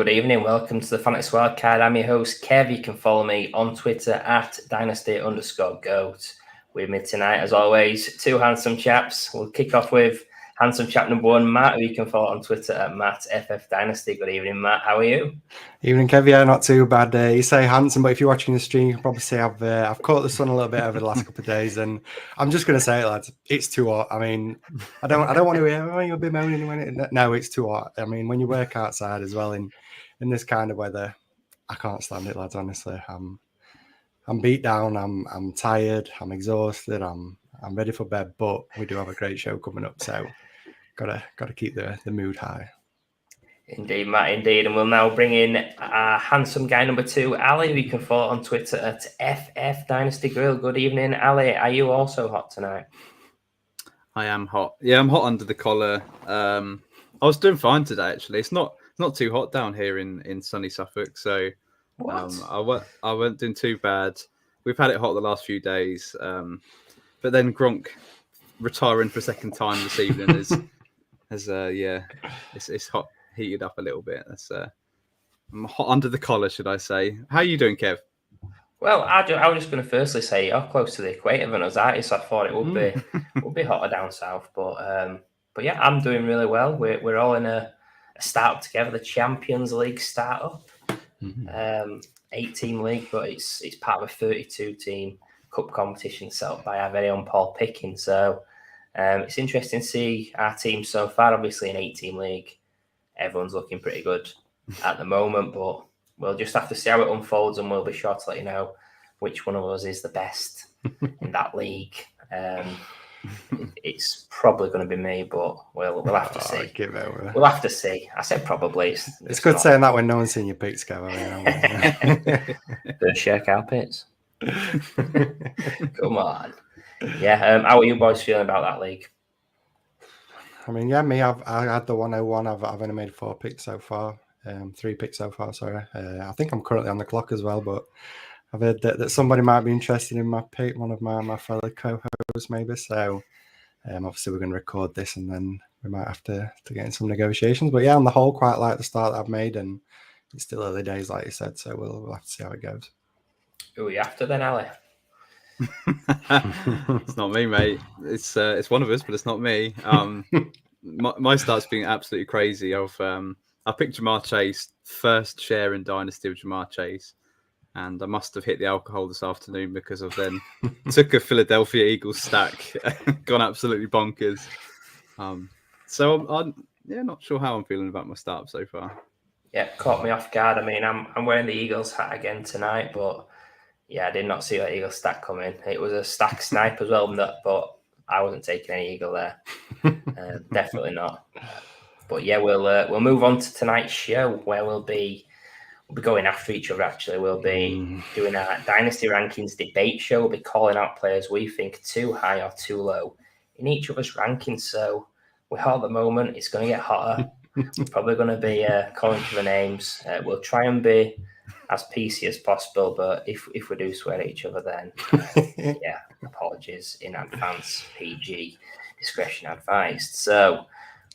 Good evening. Welcome to the Fantasy Wildcard. I'm your host, Kev. You can follow me on Twitter at Dynasty_GOAT. With me tonight, as always, two handsome chaps. We'll kick off with handsome chap number one, Matt, who you can follow on Twitter at MattFFDynasty. Good evening, Matt. How are you? Evening, Kev. Yeah, not too bad. You say handsome, but if you're watching the stream, you can probably say I've caught the sun a little bit over the last couple of days, and I'm just going to say it, lads. It's too hot. I mean, I don't want to hear, oh, you'll be moaning when it. No, it's too hot. I mean, when you work outside as well in this kind of weather, I can't stand it, lads. Honestly, I'm beat down. I'm tired. I'm exhausted. I'm ready for bed. But we do have a great show coming up, so gotta keep the mood high. Indeed, Matt, indeed. And we'll now bring in our handsome guy number two, Ali, who you can follow on Twitter at FFDynastyGrill. Good evening, Ali. Are you also hot tonight? I am hot. Yeah, I'm hot under the collar. I was doing fine today, actually. It's not too hot down here in sunny Suffolk, so I wasn't doing too bad. We've had it hot the last few days, but then Gronk retiring for a second time this evening it's hot. Heated up a little bit. I'm hot under the collar, should I say? How are you doing, Kev? Well, I was just going to firstly say you're close to the equator than us, aren't you? So I thought it would be hotter down south, but yeah, I'm doing really well. We're all in a startup together, the Champions League startup, 8-team league, but it's part of a 32-team cup competition set up by our very own Paul Picking. So it's interesting to see our team so far. Obviously, an 8-team league. Everyone's looking pretty good at the moment, but we'll just have to see how it unfolds, and we'll be sure to let you know which one of us is the best in that league. It's probably going to be me, but we'll have to see. We'll have to see. I said probably. It's good saying that when no one's seen your picks, Kev. The share carpets. Come on. Yeah. How are you boys feeling about that league? I mean, yeah, I had the 101. I've only made 4 picks so far. 3 picks so far, sorry. I think I'm currently on the clock as well, but I've heard that somebody might be interested in my pick, one of my fellow co-hosts maybe. So obviously we're going to record this and then we might have to get in some negotiations. But yeah, on the whole, quite like the start that I've made, and it's still early days, like you said, so we'll have to see how it goes. Who are you after then, Ali? It's not me, mate. It's one of us, but it's not me. My start's been absolutely crazy. I picked Jamar Chase, first share in Dynasty of Jamar Chase, and I must have hit the alcohol this afternoon because I've then took a Philadelphia Eagles stack, gone absolutely bonkers. So I'm not sure how I'm feeling about my start so far. Yeah, caught me off guard. I mean, I'm wearing the Eagles hat again tonight, but yeah, I did not see that Eagle stack come in. It was a stack snipe as well, but I wasn't taking any Eagle there. Definitely not. But yeah, we'll move on to tonight's show where we'll be going after each other. Actually, we'll be doing our Dynasty Rankings Debate show. We'll be calling out players we think too high or too low in each other's rankings. So we're hot at the moment. It's going to get hotter. We're probably going to be calling each other names. We'll try and be as PC as possible, but if we do swear at each other, then yeah, apologies in advance. PG discretion advised. So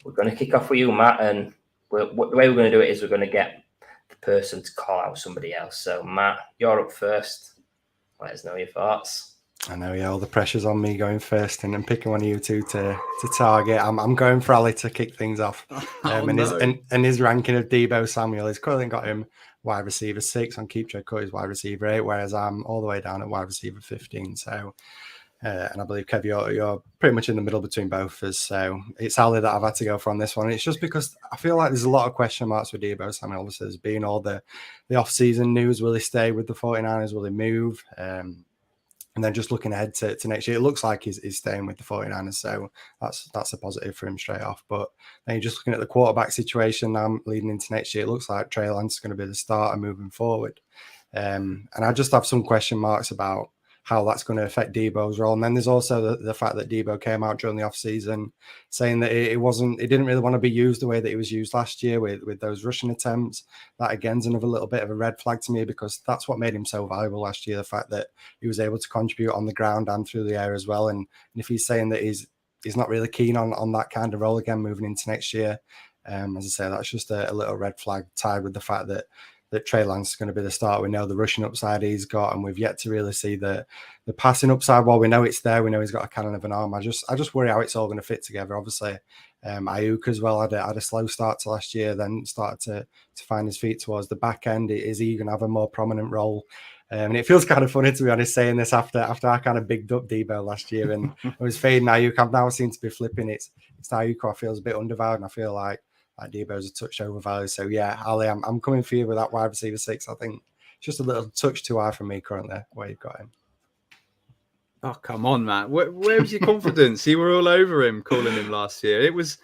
we're going to kick off with you, Matt, and the way we're going to do it is we're going to get the person to call out somebody else. So Matt, you're up first. Let us know your thoughts. I know, yeah, all the pressure's on me going first and picking one of you two to target. I'm going for Ali to kick things off. And his ranking of Deebo Samuel is currently got him wide receiver 6 on Keep Check, is wide receiver 8, whereas I'm all the way down at wide receiver 15. So, and I believe, Kev, you're pretty much in the middle between both of us. So it's Ali that I've had to go for on this one. It's just because I feel like there's a lot of question marks with Deebo Samuel. Obviously, there's been all the off-season news. Will he stay with the 49ers? Will he move? And then just looking ahead to next year, it looks like he's staying with the 49ers. So that's a positive for him straight off. But then you're just looking at the quarterback situation now leading into next year. It looks like Trey Lance is going to be the starter moving forward. And I just have some question marks about how that's going to affect Deebo's role. And then there's also the fact that Deebo came out during the offseason saying that it didn't really want to be used the way that it was used last year with those rushing attempts. That again's another little bit of a red flag to me, because that's what made him so valuable last year, the fact that he was able to contribute on the ground and through the air as well. And if he's saying that he's not really keen on that kind of role again moving into next year, As I say, that's just a little red flag tied with the fact that Trey Lance is going to be the starter. We know the rushing upside he's got, and we've yet to really see the passing upside. While we know it's there, we know he's got a cannon of an arm. I just worry how it's all going to fit together. Obviously, Ayuk as well had a slow start to last year, then started to find his feet towards the back end. Is he going to have a more prominent role? And it feels kind of funny, to be honest, saying this after I kind of bigged up Debo last year and I was fading Ayuk. I've now seem to be flipping. It's Ayuk who I feel is a bit undervalued, and I feel like Debo's a touch overvalued. So yeah, Ali, I'm coming for you with that wide receiver 6. I think it's just a little touch too high for me currently where you've got him. Oh, come on, Matt. Where was your confidence? You were all over him, calling him last year. It was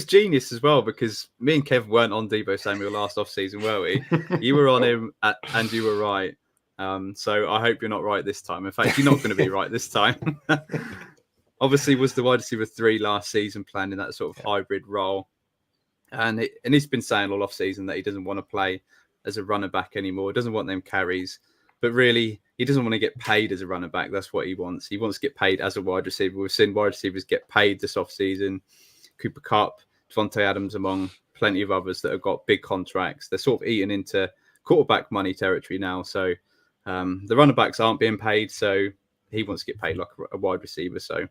genius as well, because me and Kev weren't on Deebo Samuel last offseason, were we? You were on him and you were right. So I hope you're not right this time. In fact, you're not going to be right this time. Obviously, was the wide receiver 3 last season, playing in that sort of hybrid role. And he's been saying all off season that he doesn't want to play as a running back anymore. He doesn't want them carries, but really he doesn't want to get paid as a running back. That's what he wants. He wants to get paid as a wide receiver. We've seen wide receivers get paid this off season. Cooper Kupp, Devontae Adams, among plenty of others that have got big contracts. They're sort of eating into quarterback money territory now. So the running backs aren't being paid. So he wants to get paid like a wide receiver. So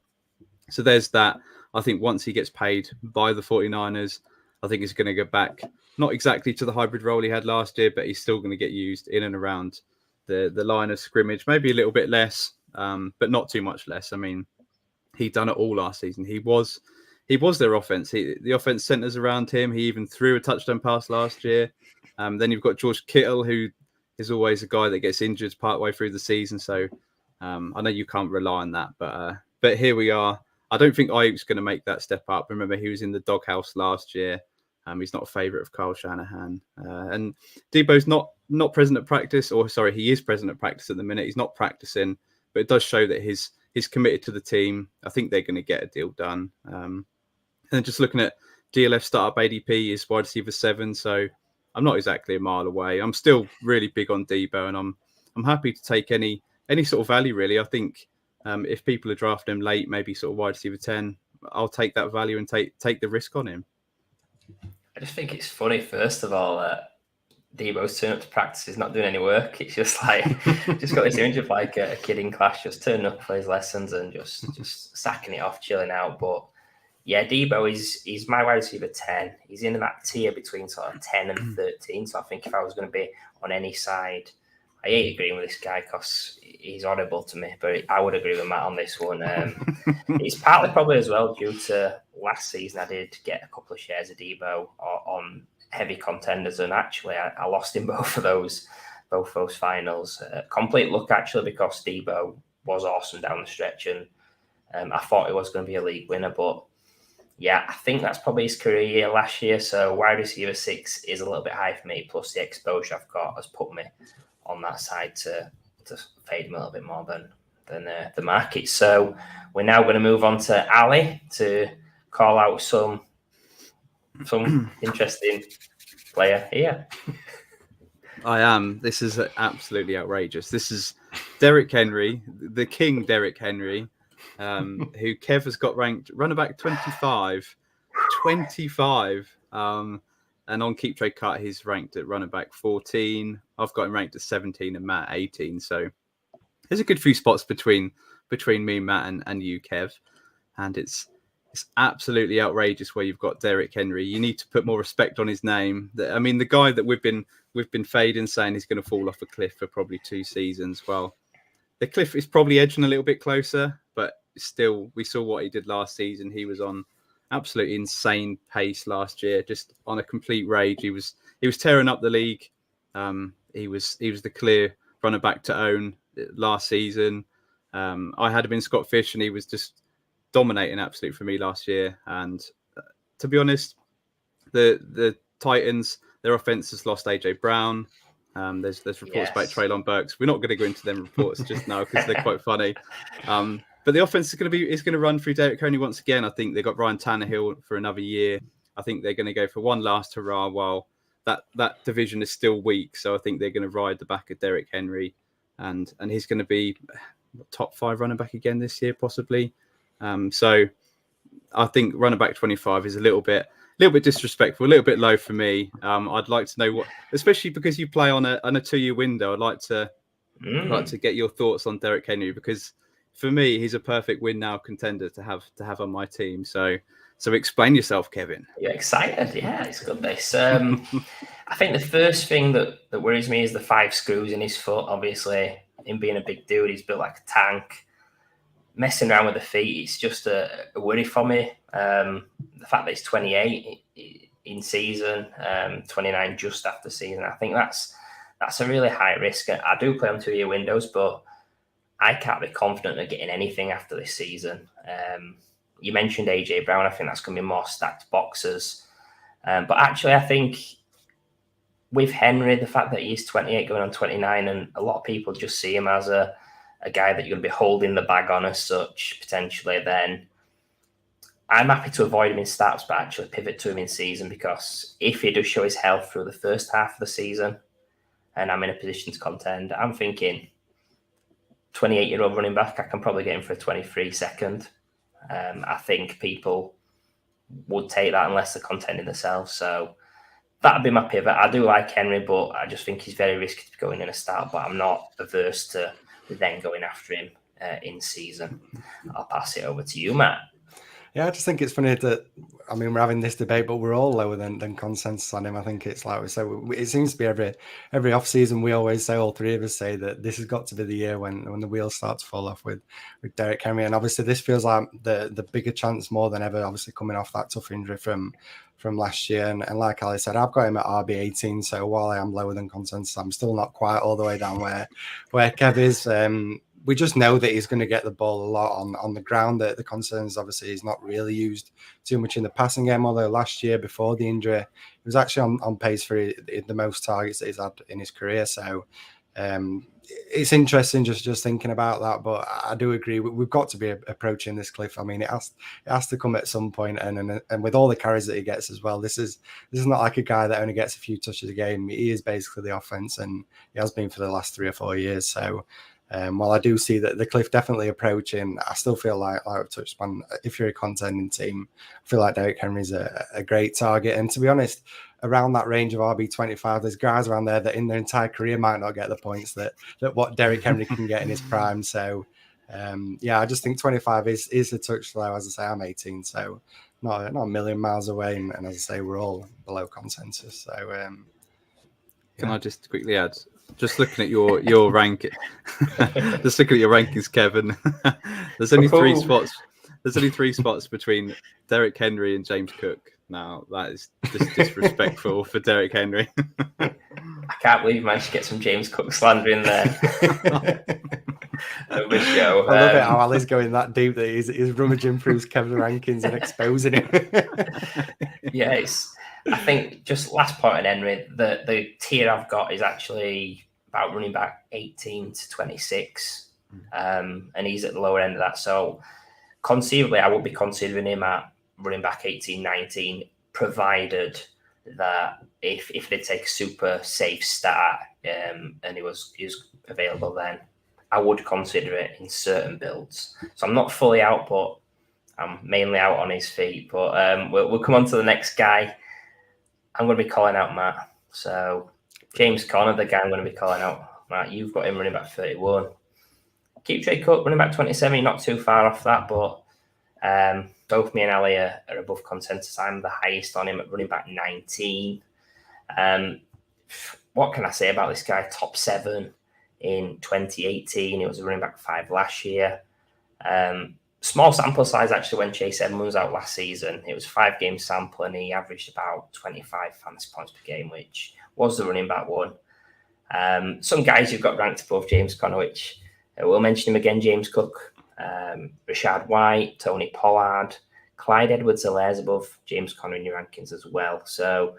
there's that. I think once he gets paid by the 49ers, I think he's going to go back, not exactly to the hybrid role he had last year, but he's still going to get used in and around the line of scrimmage, maybe a little bit less, but not too much less. I mean, he'd done it all last season. He was their offense. The offense centers around him. He even threw a touchdown pass last year. Then you've got George Kittle, who is always a guy that gets injured partway through the season. So I know you can't rely on that, but here we are. I don't think Ayuk's going to make that step up. Remember, he was in the doghouse last year. He's not a favourite of Kyle Shanahan. And Debo's not present at practice, he is present at practice at the minute. He's not practicing, but it does show that he's committed to the team. I think they're going to get a deal done. And just looking at DLF startup ADP is wide receiver 7, so I'm not exactly a mile away. I'm still really big on Debo, and I'm happy to take any sort of value, really. I think if people are drafting him late, maybe sort of wide receiver 10, I'll take that value and take the risk on him. I just think it's funny, first of all, that Debo's turning up to practice is not doing any work. It's just like, just got this image of like a kid in class just turning up for his lessons and just sacking it off, chilling out. But yeah, Debo he's my wide receiver 10. He's in that tier between sort of 10 and 13. So I think if I was going to be on any side, I hate agreeing with this guy because he's horrible to me, but I would agree with Matt on this one. It's partly probably as well due to last season I did get a couple of shares of Debo on heavy contenders, and actually I lost in both those finals. Complete luck actually, because Debo was awesome down the stretch, and I thought he was going to be a league winner. But yeah, I think that's probably his career year last year. So wide receiver 6 is a little bit high for me. Plus the exposure I've got has put me on that side to fade him a little bit more than the market. So we're now going to move on to Ali to call out some interesting player here. I am. This is absolutely outrageous. This is Derrick Henry, the King Derrick Henry, who Kev has got ranked running back 25. 25. And on Keep Trade Cut, he's ranked at running back 14. I've got him ranked at 17 and Matt 18. So there's a good few spots between me, Matt, and you, Kev. And it's absolutely outrageous where you've got Derrick Henry. You need to put more respect on his name. I mean, the guy that we've been fading, saying he's going to fall off a cliff for probably 2 seasons. Well, the cliff is probably edging a little bit closer, but still, we saw what he did last season. He was on absolutely insane pace last year, just on a complete rage. He was tearing up the league. He was the clear running back to own last season. I had him in Scott Fish, and he was just dominating absolutely for me last year. And to be honest, the Titans, their offense has lost AJ Brown. There's reports about Treylon Burks. We're not going to go into them reports just now because they're quite funny. But the offense is going to run through Derrick Henry once again. I think they've got Ryan Tannehill for another year. I think they're going to go for one last hurrah while that division is still weak. So I think they're going to ride the back of Derrick Henry, and he's going to be top 5 running back again this year, possibly. So I think running back 25 is a little bit little bit disrespectful, a little bit low for me. I'd like to know what, especially because you play on a 2-year window. I'd like to get your thoughts on Derrick Henry, because for me, he's a perfect win now contender to have on my team. So explain yourself, Kevin. You're excited, yeah, it's good. This, I think the first thing that worries me is the 5 screws in his foot. Obviously, him being a big dude, he's built like a tank. Messing around with the feet, it's just a worry for me. The fact that he's 28 in season, 29 just after season, I think that's a really high risk. I do play on 2-year windows, but I can't be confident of getting anything after this season. You mentioned AJ Brown. I think that's going to be more stacked boxes. But actually, I think with Henry, the fact that he's 28 going on 29, and a lot of people just see him as a guy that you're going to be holding the bag on as such, potentially, then I'm happy to avoid him in starts, but actually pivot to him in season, because if he does show his health through the first half of the season and I'm in a position to contend, I'm thinking 28-year-old running back, I can probably get him for a 23 second. I think people would take that unless they're contending themselves. So that'd be my pivot. I do like Henry, but I just think he's very risky to be going in a start, but I'm not averse to then going after him in season. I'll pass it over to you, Matt. Yeah, I just think it's funny that, I mean, we're having this debate, but we're all lower than consensus on him. I think it's like we say, it seems to be every off season we always say, all three of us say that this has got to be the year when the wheels start to fall off with Derrick Henry. And obviously this feels like the bigger chance more than ever, obviously coming off that tough injury from last year. And like Ali said, I've got him at RB18. So while I am lower than consensus, I'm still not quite all the way down where Kev is. We just know that he's going to get the ball a lot on the ground. The concern is obviously he's not really used too much in the passing game, although last year before the injury, he was actually on pace for the most targets that he's had in his career. So it's interesting just thinking about that. But I do agree, we've got to be approaching this cliff. I mean, it has to come at some point, and with all the carries that he gets as well, this is not like a guy that only gets a few touches a game. He is basically the offense, and he has been for the last 3 or 4 years. So while I do see that the cliff definitely approaching, I still feel like I've touched on, if you're a contending team, I feel like Derrick Henry's a great target. And to be honest, around that range of RB25, there's guys around there that in their entire career might not get the points that what Derrick Henry can get in his prime. So I just think 25 is a touch low. As I say, I'm 18, so not a million miles away. And as I say, we're all below consensus. So can I just quickly add? Just looking at your rank, just looking at your rankings, Kevin. There's only 3 spots. There's only 3 spots between Derrick Henry and James Cook. Now that is just disrespectful for Derrick Henry. I can't believe you managed to get some James Cook slander in there. I love it how Ali's going that deep that he's rummaging through Kevin's rankings and exposing him. Yes. I think just last point on Henry, the tier I've got is actually about running back 18 to 26, and he's at the lower end of that. So conceivably, I would be considering him at running back 18, 19, provided that if they take a super safe start and he was available, then I would consider it in certain builds. So I'm not fully out, but I'm mainly out on his feet. But we'll come on to the next guy. I'm going to be calling out Matt. So James Conner, the guy I'm going to be calling out. Matt, you've got him running back 31. Keep Trey Cook running back 27. You're not too far off that, but both me and Ali are above consensus. I'm the highest on him at running back 19. What can I say about this guy? Top 7 in 2018. He was a running back 5 last year. Small sample size, actually, when Chase Edmonds was out last season. It was a 5-game sample, and he averaged about 25 fantasy points per game, which was the running back one. Some guys you've got ranked above James Conner, which we'll mention him again, James Cook, Rashad White, Tony Pollard, Clyde Edwards-Helaire above James Conner in your rankings as well. So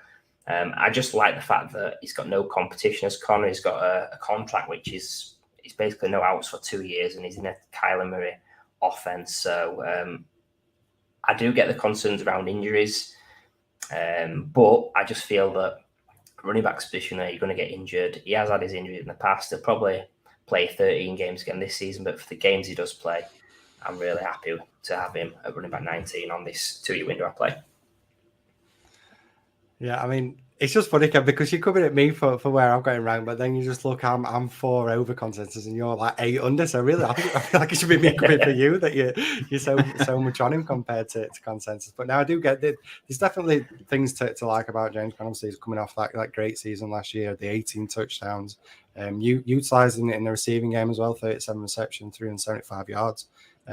I just like the fact that he's got no competition as Conner. He's got a contract which is basically no outs for 2 years, and he's in a Kyler Murray offense. So I do get the concerns around injuries, but I just feel that running back position there, you're going to get injured. He has had his injuries in the past. He'll probably play 13 games again this season, but for the games he does play, I'm really happy to have him at running back 19 on this 2-year window I play. Yeah, I mean, it's just funny, Kev, because you're coming at me for where I'm going wrong, but then you just look, I'm 4 over consensus and you're like 8 under. So really, I feel like it should be me coming for you that you're so much on him compared to consensus. But now I do get that there's definitely things to like about James Conner. Obviously, he's coming off that great season last year, the 18 touchdowns, utilizing it in the receiving game as well, 37 receptions, 375 yards.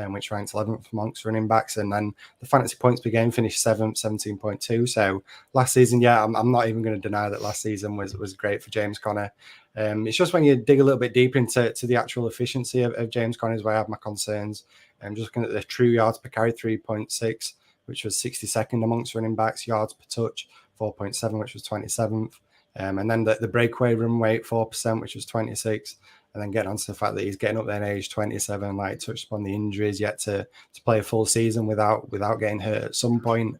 Which ranks 11th amongst running backs, and then the fantasy points per game finished 7th, 17.2. So last season, yeah, I'm not even going to deny that last season was great for James Conner. It's just when you dig a little bit deeper into the actual efficiency of James Conner is where I have my concerns. Just looking at the true yards per carry, 3.6, which was 62nd amongst running backs, yards per touch, 4.7, which was 27th. And then the breakaway run rate, 4%, which was 26th. And then getting on to the fact that he's getting up there in age, 27, like touched upon the injuries, yet to play a full season without getting hurt at some point.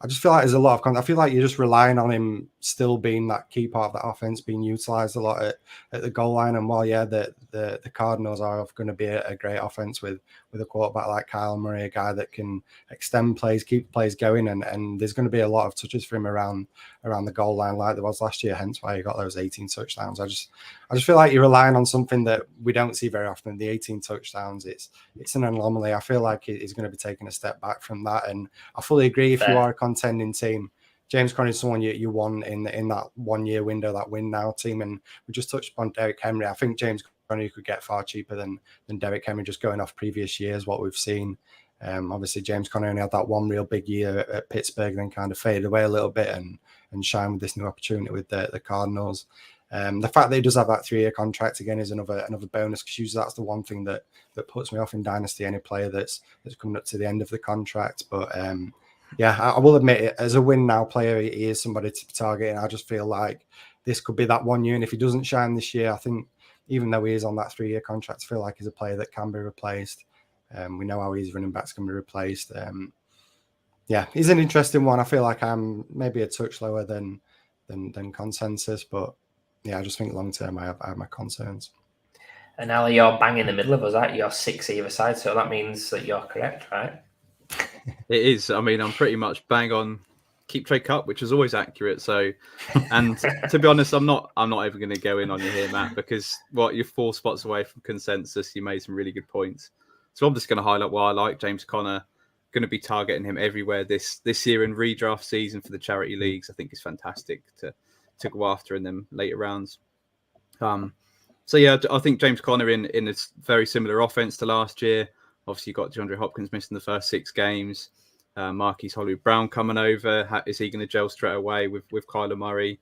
I just feel like there's a lot of I feel like you're just relying on him still being that key part of that offense, being utilized a lot at the goal line. And while, yeah, the Cardinals are going to be a great offense with a quarterback like Kyle Murray, a guy that can extend plays, keep plays going, and there's going to be a lot of touches for him around the goal line like there was last year, hence why he got those 18 touchdowns. I just feel like you're relying on something that we don't see very often. The 18 touchdowns, it's an anomaly. I feel like he's going to be taking a step back from that, and I fully agree. If you are a contending team, James Conner is someone you want in that 1 year window, that win now team. And we just touched upon Derrick Henry. I think James Conner you could get far cheaper than Derrick Henry, just going off previous years, what we've seen. Obviously, James Conner only had that one real big year at Pittsburgh, then kind of faded away a little bit and shine with this new opportunity with the Cardinals. The fact that he does have that 3-year contract again is another bonus, because usually that's the one thing that puts me off in Dynasty, any player that's coming up to the end of the contract. But yeah, I will admit it, as a win now player, he is somebody to target, and I just feel like this could be that 1 year. And if he doesn't shine this year, I think even though he is on that 3-year contract, I feel like he's a player that can be replaced. We know how his running backs can be replaced. Yeah, he's an interesting one. I feel like I'm maybe a touch lower than consensus, but yeah, I just think long term I have my concerns. And Ali, you're bang in the middle of us, aren't you? You're 6 either side, so that means that you're correct, right? It is. I mean, I'm pretty much bang on keep trade cut, which is always accurate. So, and to be honest, I'm not even going to go in on you here, Matt, because you're 4 spots away from consensus. You made some really good points. So I'm just going to highlight why I like James Conner. Going to be targeting him everywhere this year in redraft season for the charity leagues. I think it's fantastic to go after in them later rounds. So yeah, I think James Conner in a very similar offense to last year. Obviously, you've got DeAndre Hopkins missing the first 6 games. Marquise Hollywood-Brown coming over. Is he going to gel straight away with Kyler Murray?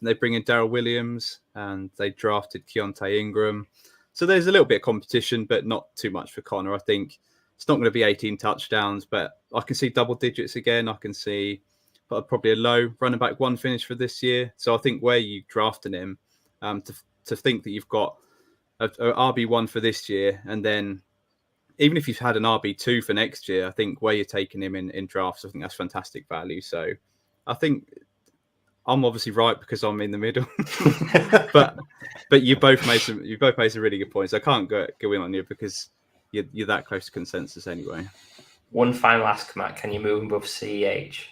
They bring in Darrell Williams, and they drafted Keontae Ingram. So there's a little bit of competition, but not too much for Conner. I think it's not going to be 18 touchdowns, but I can see double digits again. I can see probably a low running back 1 finish for this year. So I think where you drafted him, to think that you've got a RB1 for this year, and then even if you've had an RB2 for next year, I think where you're taking him in drafts, I think that's fantastic value. So I think I'm obviously right because I'm in the middle, but you both made some really good points. I can't go in on you because you're that close to consensus anyway. One final ask, Matt. Can you move him above CEH?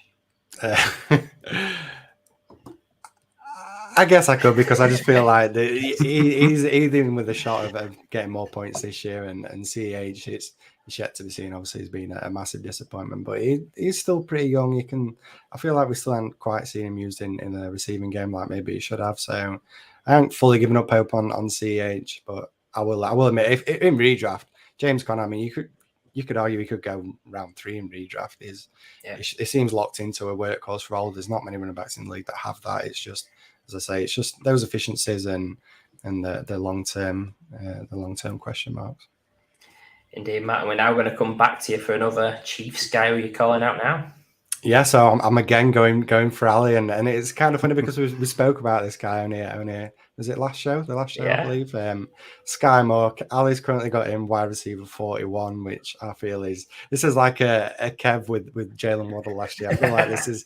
I guess I could, because I just feel like he's in with a shot of getting more points this year, and CEH it's yet to be seen. Obviously, he's been a massive disappointment, but he's still pretty young. I feel like we still haven't quite seen him used in a receiving game like maybe he should have. So I haven't fully given up hope on CEH, but I will admit, if in redraft, James Conner, I mean, you could argue he could go round 3 in redraft. It seems locked into a workhorse role. There's not many running backs in the league that have that. It's just, as I say, it's just those efficiencies and the long term question marks. Indeed, Matt. And we're now going to come back to you for another Chiefs guy who you're calling out now. Yeah, so I'm again going for Ali, and it's kind of funny because we spoke about this guy only was it last show? The last show, yeah. I believe. Sky Moore. Ali's currently got him wide receiver 41, which I feel is like a Kev with Jalen Waddle last year. I feel like this is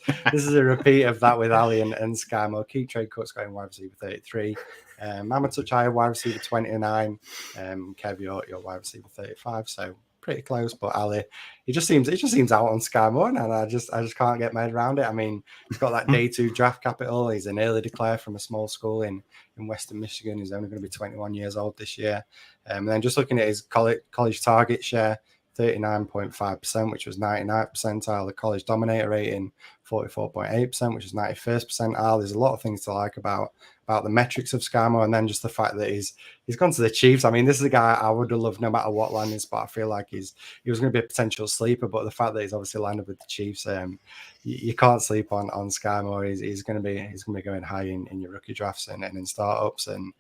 a repeat of that with Ali and Sky Moore. Keep trade cuts going wide receiver 33. I'm a touch higher, wide receiver 29. Kev, you're wide receiver 35. So pretty close. But Ali, it just seems out on Sky Moore, and I just can't get my head around it. I mean, he's got that day 2 draft capital. He's an early declare from a small school in Western Michigan. He's only going to be 21 years old this year. And then just looking at his college target share, 39.5%, which was 99th percentile. The college dominator rating, 44.8%, which is 91st percentile. There's a lot of things to like about the metrics of Sky Moore, and then just the fact that he's gone to the Chiefs. I mean, this is a guy I would have loved no matter what landing spot. I feel like he was going to be a potential sleeper, but the fact that he's obviously landed with the Chiefs, you can't sleep on Sky Moore. He's going to be going high in your rookie drafts and in startups. And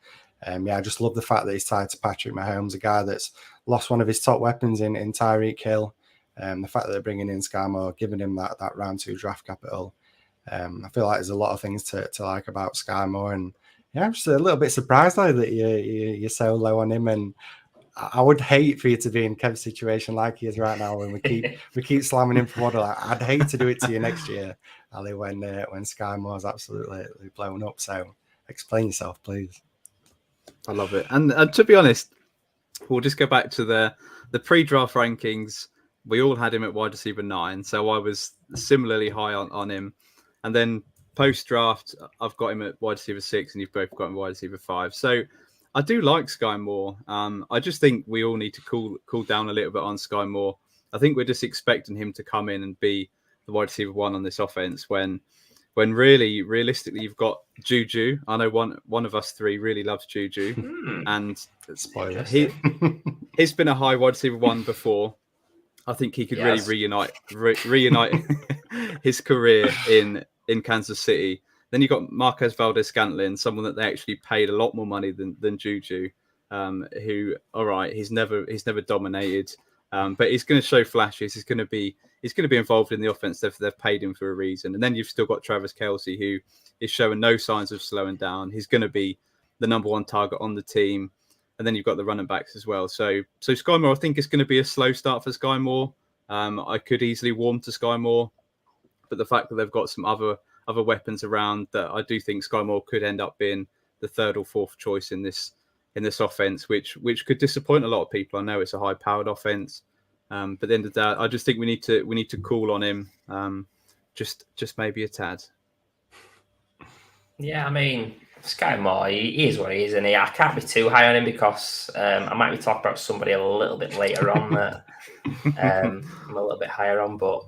I just love the fact that he's tied to Patrick Mahomes, a guy that's lost one of his top weapons in Tyreek Hill. The fact that they're bringing in Sky Moore, giving him that round 2 draft capital. I feel like there's a lot of things to like about Sky Moore, and I'm just a little bit surprised though that you're so low on him. And I would hate for you to be in Kev's situation like he is right now, when we keep slamming him for Waddle. I'd hate to do it to you next year, Ali, when Sky Moore's absolutely blown up. So explain yourself, please. I love it. And to be honest, we'll just go back to the pre-draft rankings. We all had him at wide receiver 9, so I was similarly high on him. And then post-draft, I've got him at wide receiver 6, and you've both got him wide receiver 5. So I do like Sky Moore. I just think we all need to cool down a little bit on Sky Moore. I think we're just expecting him to come in and be the wide receiver 1 on this offense when really, realistically, you've got Juju. I know one of us 3 really loves Juju, and he's been a high wide receiver 1 before. I think he could really reunite his career in Kansas City. Then you've got Marquez Valdez-Scantling, someone that they actually paid a lot more money than Juju, who, all right, he's never dominated, but he's going to show flashes. He's going to be involved in the offense. They've paid him for a reason. And then you've still got Travis Kelce, who is showing no signs of slowing down. He's going to be the number 1 target on the team. And then you've got the running backs as well. So Sky Moore, I think it's going to be a slow start for Sky Moore. I could easily warm to Sky Moore, but the fact that they've got some other weapons around, that I do think Sky Moore could end up being the 3rd or 4th choice in this offense, which could disappoint a lot of people. I know it's a high-powered offense, but at the end of the day, I just think we need to cool on him, just maybe a tad. Yeah, I mean, Sky Moore, he is what he is, and I can't be too high on him because I might be talking about somebody a little bit later on that I'm a little bit higher on, but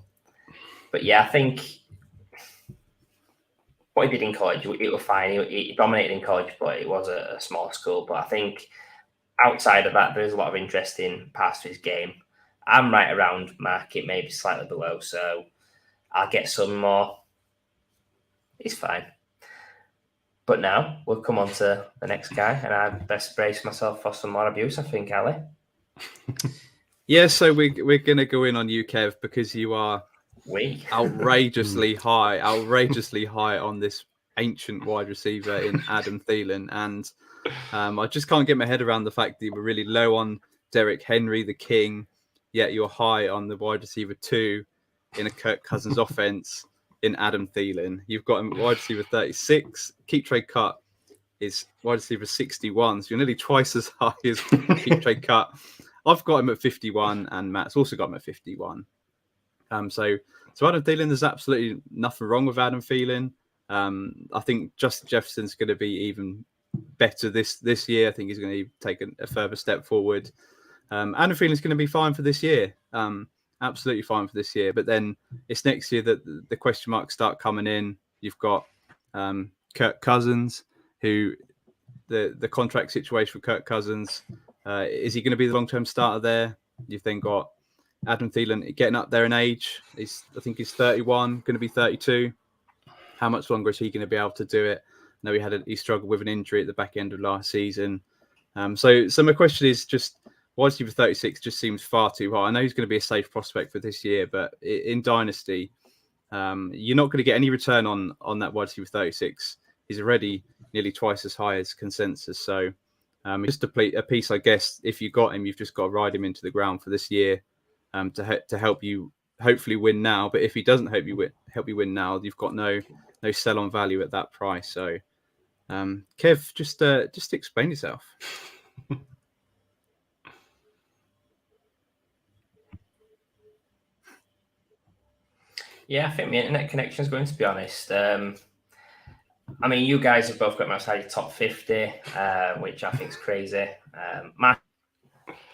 yeah, I think what he did in college, it was fine. He dominated in college, but it was a small school. But I think outside of that, there's a lot of interesting parts to his game. I'm right around market, maybe slightly below, so I'll get some more. He's fine. But now we'll come on to the next guy, and I best brace myself for some more abuse, I think, Ali. Yeah, so we're going to go in on you, Kev, because you are outrageously high on this ancient wide receiver in Adam Thielen. And I just can't get my head around the fact that you were really low on Derrick Henry, the king, yet you're high on the wide receiver 2 in a Kirk Cousins offense in Adam Thielen. You've got him wide receiver 36. Keep trade cut is wide receiver 61. So you're nearly twice as high as keep trade cut. I've got him at 51, and Matt's also got him at 51. So Adam Thielen, there's absolutely nothing wrong with Adam Thielen. I think Justin Jefferson's going to be even better this year. I think he's going to take a further step forward. Adam Thielen's going to be fine for this year. Absolutely fine for this year. But then it's next year that the question marks start coming in. You've got Kirk Cousins, who the contract situation for Kirk Cousins, is he going to be the long-term starter there? You've then got Adam Thielen getting up there in age. I think he's 31, going to be 32. How much longer is he going to be able to do it? I know he struggled with an injury at the back end of last season. So my question is just, wide receiver 36 just seems far too high. I know he's going to be a safe prospect for this year, but in Dynasty, you're not going to get any return on that wide receiver 36. He's already nearly twice as high as consensus. So just a piece, I guess, if you got him, you've just got to ride him into the ground for this year to help you hopefully win now. But if he doesn't help you win now, you've got no sell on value at that price. So Kev, just explain yourself. Yeah, I think my internet connection is going, to be honest. I mean, you guys have both got me outside your top 50, which I think is crazy.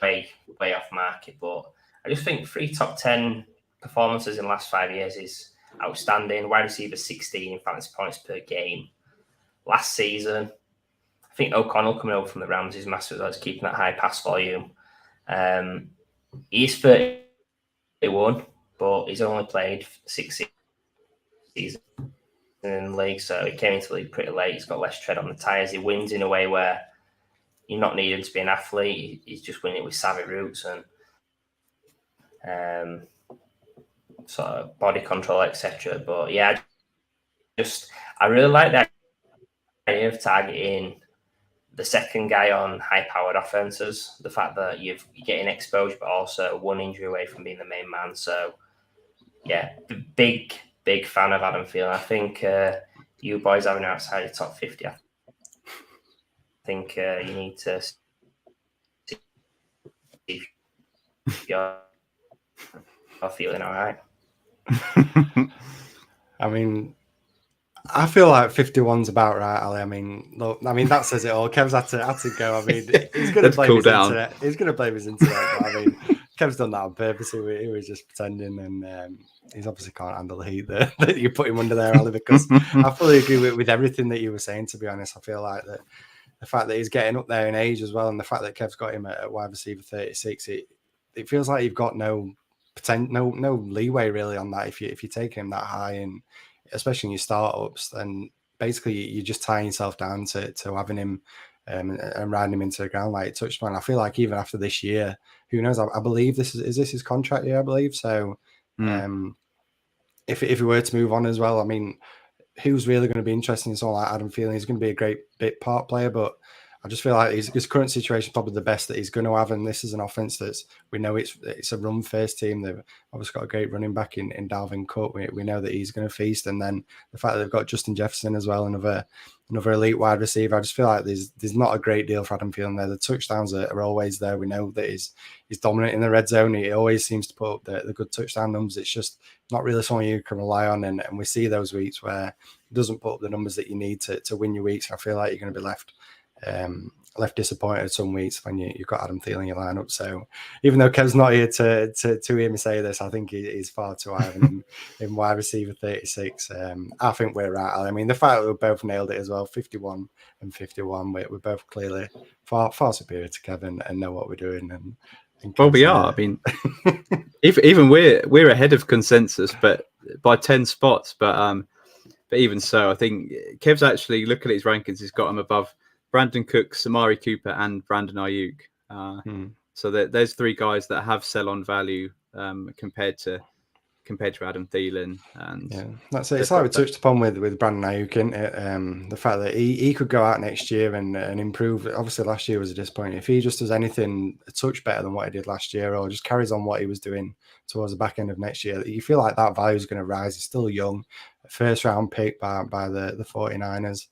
Way off market, but I just think 3 top 10 performances in the last 5 years is outstanding. Wide receiver 16 fantasy points per game. Last season, I think O'Connell coming over from the Rams is massive as well as keeping that high pass volume. He's 31, but he's only played 6 seasons in the league, so he came into the league pretty late. He's got less tread on the tyres. He wins in a way where you're not needing to be an athlete. He's just winning it with savvy routes and sort of body control, etc. But yeah, I really like that idea of targeting the second guy on high-powered offenses. The fact that you're getting exposure, but also one injury away from being the main man. So yeah, big fan of Adam Thielen. I think you boys having outside your top 50. I think you need to see if you're feeling all right. I mean, I feel like 51's about right, Ali. I mean, look, that says it all. Kev's had to go. I mean, he's going to blame his internet. He's going to blame his internet. But I mean, Kev's done that on purpose. He was just pretending, and he's obviously can't handle the heat that you put him under there, Ali. Because I fully agree with everything that you were saying. To be honest, I feel like that the fact that he's getting up there in age as well, and the fact that Kev's got him at wide receiver 36, it feels like you've got no leeway really on that if you're taking him that high, and especially in your startups, then basically you're just tying yourself down to having him and riding him into the ground like touchdown. I feel like even after this year, who knows? I believe this is his contract year, I believe. So if he were to move on as well, I mean, who's really going to be interested in someone like Adam Thielen? He's going to be a great bit part player, but I just feel like his current situation is probably the best that he's going to have, and this is an offense we know it's a run-first team. They've obviously got a great running back in Dalvin Cook. We know that he's going to feast, and then the fact that they've got Justin Jefferson as well, another elite wide receiver. I just feel like there's not a great deal for Adam Thielen there. The touchdowns are always there. We know that he's dominant in the red zone. He always seems to put up the good touchdown numbers. It's just not really someone you can rely on, and we see those weeks where he doesn't put up the numbers that you need to win your weeks. I feel like you're going to be left disappointed some weeks when you've got Adam Thielen in your lineup. So even though Kev's not here to hear me say this, I think he's far too high in wide receiver 36. I think we're right. I mean, the fact that we both nailed it as well, 51 and 51, we're both clearly far superior to Kevin and know what we're doing. And well, we are. I mean, even we're ahead of consensus, but by 10 spots. But even so, I think Kev's actually, looking at his rankings, he's got him above Brandon Cooks, Amari Cooper, and Brandon Ayuk. So there's 3 guys that have sell-on value compared to Adam Thielen. And yeah, that's it. It's like we touched upon with Brandon Ayuk, isn't it? The fact that he could go out next year and improve. Obviously, last year was a disappointment. If he just does anything a touch better than what he did last year, or just carries on what he was doing towards the back end of next year, you feel like that value is going to rise. He's still young, first-round pick by the 49ers.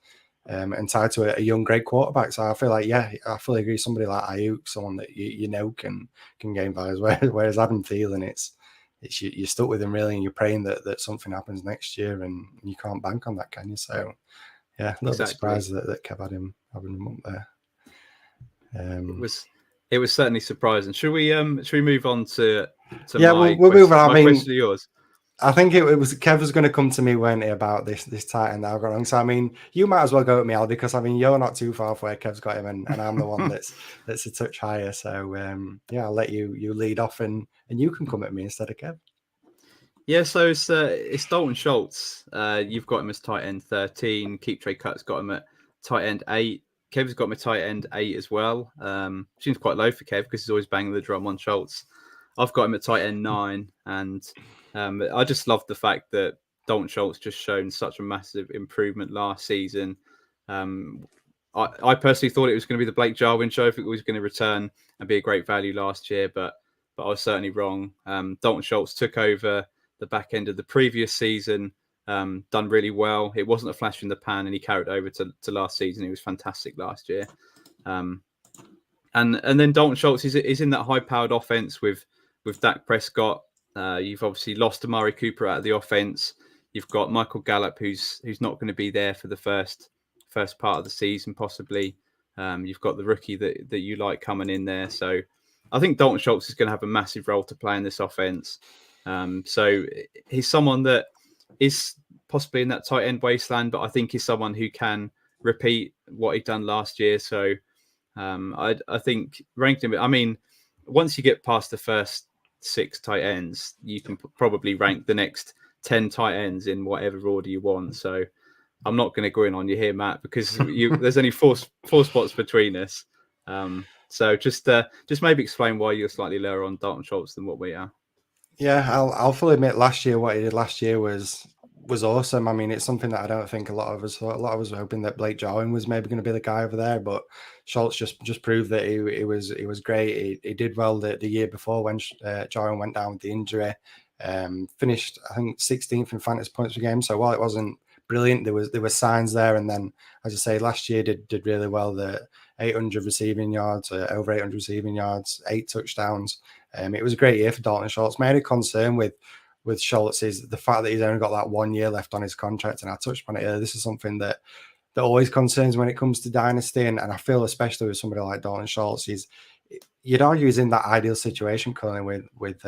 And tied to a young, great quarterback. So I feel like, yeah, I fully agree. Somebody like Ayuk, someone that you know can gain values. Whereas Adam Thielen, it's you're stuck with him really, and you're praying that something happens next year, and you can't bank on that, can you? So yeah, a little bit surprised that Kev had him having him up there. It was certainly surprising. Should we move on to yeah, we'll move on. I mean, question to yours. I think it was Kev was going to come to me, weren't he, about this tight end that I got wrong. So I mean, you might as well go at me, Al, because I mean you're not too far from where Kev's got him, and I'm the one that's a touch higher. So yeah, I'll let you lead off, and you can come at me instead of Kev. Yeah, so it's Dalton Schultz. You've got him as tight end 13. Keep Trade Cut's got him at tight end 8. Kev's got him at tight end 8 as well. Seems quite low for Kev because he's always banging the drum on Schultz. I've got him at tight end 9, and I just love the fact that Dalton Schultz just shown such a massive improvement last season. I personally thought it was going to be the Blake Jarwin show. I think it was going to return and be a great value last year, but I was certainly wrong. Dalton Schultz took over the back end of the previous season, done really well. It wasn't a flash in the pan, and he carried over to last season. He was fantastic last year. And then Dalton Schultz is in that high-powered offense with Dak Prescott. You've obviously lost Amari Cooper out of the offense. You've got Michael Gallup, who's not going to be there for the first part of the season, possibly. You've got the rookie that you like coming in there. So I think Dalton Schultz is going to have a massive role to play in this offense. So he's someone that is possibly in that tight end wasteland, but I think he's someone who can repeat what he'd done last year. So I think ranking him, I mean, once you get past the first 6 tight ends, you can probably rank the next 10 tight ends in whatever order you want. So I'm not going to go in on you here, Matt, because there's only four spots between us. So just maybe explain why you're slightly lower on Darton Schultz than what we are. Yeah, I'll fully admit what he did last year was awesome. I mean, it's something that I don't think a lot of us thought. A lot of us were hoping that Blake Jarwin was maybe going to be the guy over there, but Schultz just proved that he was great. He did well the year before when Jarwin went down with the injury. Finished, I think, 16th in fantasy points per game. So while it wasn't brilliant, there were signs there. And then, as I say, last year did really well. The 800 receiving yards, over 800 receiving yards, 8 touchdowns. It was a great year for Dalton Schultz. My only concern with Schultz is the fact that he's only got that 1 year left on his contract. And I touched on it earlier. This is something that always concerns when it comes to Dynasty. And I feel especially with somebody like Dalton Schultz, you'd argue he's in that ideal situation currently with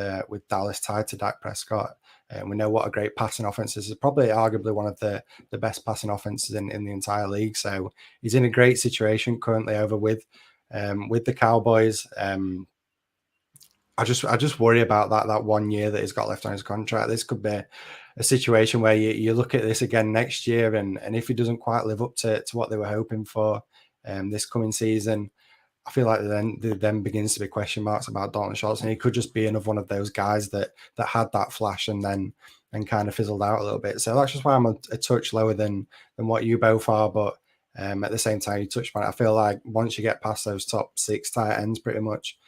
Dallas tied to Dak Prescott. And we know what a great passing offense is. It's probably arguably one of the best passing offenses in the entire league. So he's in a great situation currently over with the Cowboys. I just worry about that 1 year that he's got left on his contract. This could be a situation where you look at this again next year, and if he doesn't quite live up to what they were hoping for this coming season, I feel like then begins to be question marks about Dalton Schultz, and he could just be another one of those guys that had that flash and then kind of fizzled out a little bit. So that's just why I'm a touch lower than what you both are, but at the same time, you touched on it. I feel like once you get past those top 6 tight ends, pretty much,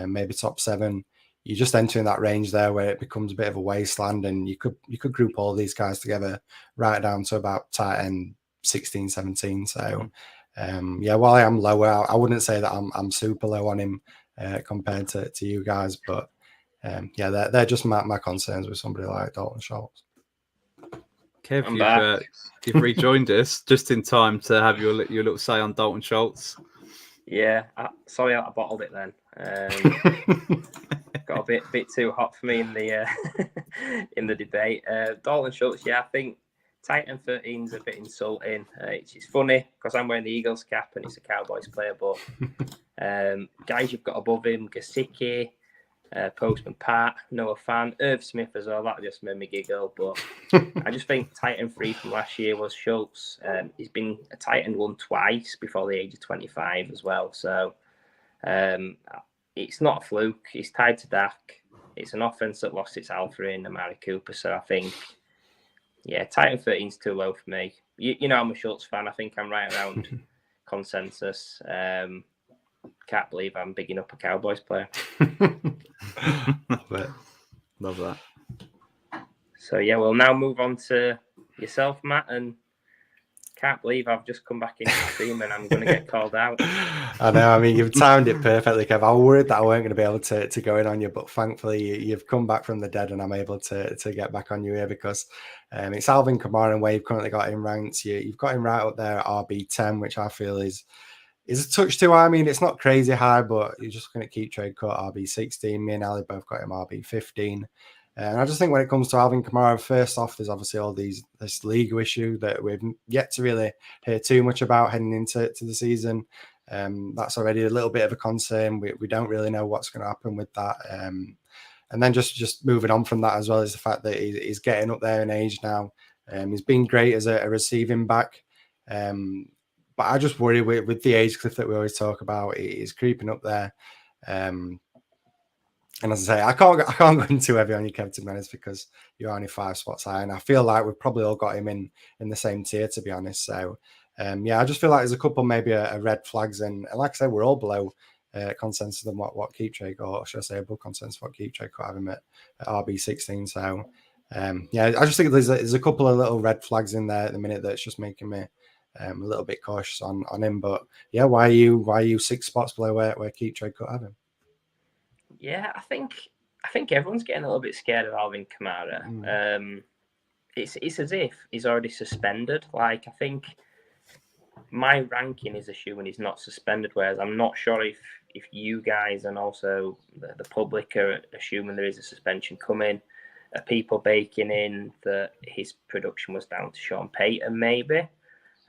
maybe top 7, you're just entering that range there where it becomes a bit of a wasteland, and you could group all these guys together right down to about tight end 16, 17. So while I am lower, I wouldn't say that I'm super low on him compared to you guys, but they're just my concerns with somebody like Dalton Schultz. Kev, you've rejoined us just in time to have your little say on Dalton Schultz. Yeah, sorry I bottled it then. Got a bit too hot for me in the debate. Dalton Schultz, I think Titan 13 is a bit insulting. It's funny because I'm wearing the Eagles cap and he's a Cowboys player, but guys you've got above him, Gesicki, Postman Pat, Noah Fan, Irv Smith as well. That just made me giggle. But I just think Titan 3 from last year was Schultz. He's been a Titan 1 twice before the age of 25 as well. So it's not a fluke. He's tied to Dak. It's an offense that lost its alpha in Amari Cooper. So I think, Titan 13 is too low for me. You know, I'm a Schultz fan. I think I'm right around consensus. Can't believe I'm bigging up a Cowboys player. Love that. So we'll now move on to yourself, Matt, and can't believe I've just come back into the team and I'm going to get called out. I know. I mean, you've timed it perfectly, Kev. I was worried that I weren't going to be able to go in on you, but thankfully you've come back from the dead and I'm able to get back on you here because it's Alvin Kamara and where you've currently got him ranked. You've got him right up there at RB10, which I feel is a touch too high. I mean, it's not crazy high, but you're just going to keep trade cut RB16. Me and Ali both got him RB15. And I just think when it comes to Alvin Kamara, first off, there's obviously all this legal issue that we've yet to really hear too much about heading into the season. That's already a little bit of a concern. We don't really know what's going to happen with that. And then just moving on from that as well is the fact that he's getting up there in age now. He's been great as a receiving back. But I just worry with the age cliff that we always talk about, he's creeping up there. And as I say, I can't go in too heavy on you, Kev, to be honest, because you're only 5 spots high. And I feel like we've probably all got him in the same tier, to be honest. So, I just feel like there's a couple maybe a red flags. And like I said, we're all below consensus than what Keep Trade, or should I say above consensus what Keep Trade could have him at RB16. So, I just think there's a couple of little red flags in there at the minute that's just making me a little bit cautious on him. But, why are you 6 spots below where Keep Trade could have him? Yeah, I think I think everyone's getting a little bit scared of Alvin Kamara. It's as if he's already suspended. Like, I think my ranking is assuming he's not suspended, whereas I'm not sure if you guys and also the public are assuming there is a suspension coming. Are people baking in that his production was down to Sean Payton, maybe?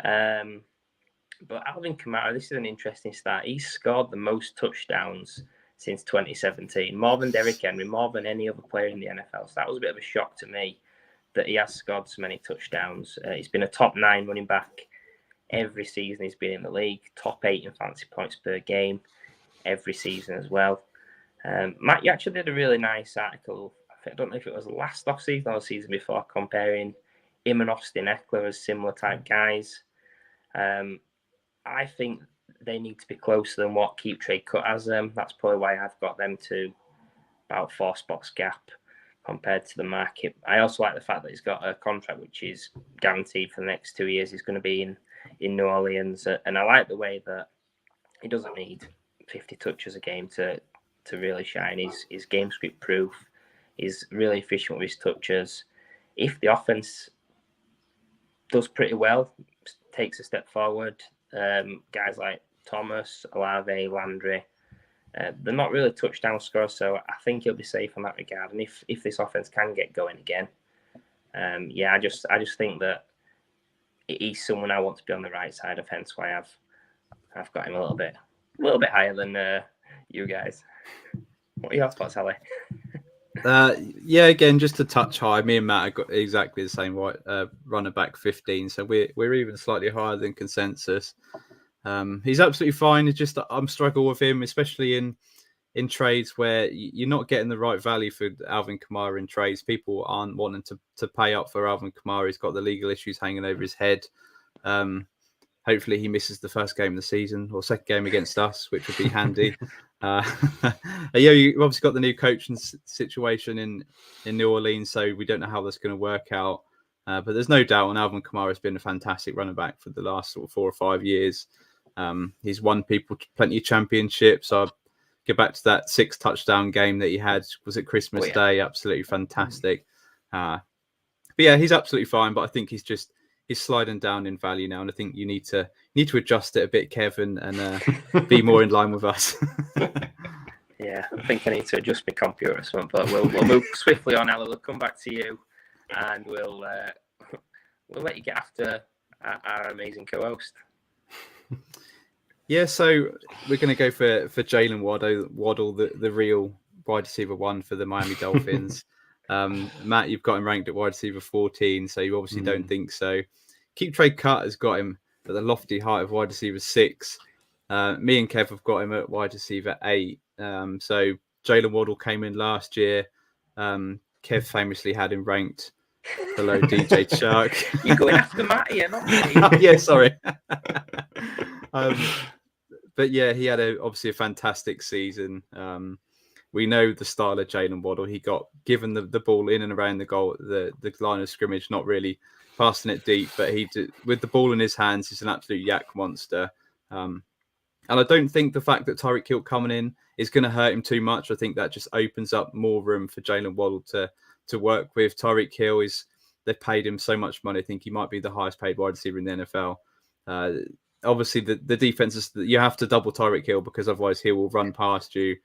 But Alvin Kamara, this is an interesting stat. He's scored the most touchdowns since 2017, more than Derrick Henry, more than any other player in the NFL. So that was a bit of a shock to me that he has scored so many touchdowns. He's been a top 9 running back every season he's been in the league, top 8 in fantasy points per game every season as well. Matt, you actually did a really nice article. I don't know if it was last off-season or the season before, comparing him and Austin Eckler as similar type guys. I think they need to be closer than what Keep Trade Cut has them. That's probably why I've got them to about 4 spots gap compared to the market. I also like the fact that he's got a contract which is guaranteed for the next 2 years. He's going to be in New Orleans, and I like the way that he doesn't need 50 touches a game to really shine. He's game script proof. He's really efficient with his touches. If the offense does pretty well, takes a step forward, guys like Thomas, Olave, Landry, they're not really touchdown scorers, so I think he'll be safe in that regard. And if this offense can get going again, I just think that he's someone I want to be on the right side of. Hence why I've got him a little bit higher than you guys. What are your thoughts, Ali? Again, just a touch high. Me and Matt have got exactly the same running back 15, so we're even slightly higher than consensus. He's absolutely fine. It's just I'm struggling with him, especially in trades where you're not getting the right value for Alvin Kamara in trades. People aren't wanting to pay up for Alvin Kamara. He's got the legal issues hanging over his head. Hopefully he misses the first game of the season or second game against us, which would be handy. You've obviously got the new coaching situation in New Orleans, so we don't know how that's going to work out. But there's no doubt, and Alvin Kamara has been a fantastic running back for the last sort of 4 or 5 years. He's won people plenty of championships. I'll get back to that 6 touchdown game that he had. Was it Christmas Day? Absolutely fantastic. But he's absolutely fine. But I think he's sliding down in value now, and I think you need to adjust it a bit, Kevin, and be more in line with us. Yeah, I think I need to adjust my computer or something, but we'll move swiftly on. Ella, we'll come back to you, and we'll let you get after our amazing co-host. Yeah, so we're going to go for Jalen Waddle, the real wide receiver 1 for the Miami Dolphins. Matt, you've got him ranked at wide receiver 14, so you obviously don't think so. Keep Trade Cut has got him at the lofty height of wide receiver 6. Me and Kev have got him at wide receiver 8. So Jalen Waddle came in last year. Kev famously had him ranked below DJ Chark. You're going after Matt here, not me. Yeah, sorry. But yeah, he had obviously a fantastic season. We know the style of Jalen Waddle. He got given the ball in and around the goal, the line of scrimmage, not really passing it deep, but with the ball in his hands, he's an absolute yak monster. And I don't think the fact that Tyreek Hill coming in is going to hurt him too much. I think that just opens up more room for Jalen Waddle to work with. Tyreek Hill they've paid him so much money. I think he might be the highest paid wide receiver in the NFL. Obviously, the defense is that you have to double Tyreek Hill because otherwise he will run past you.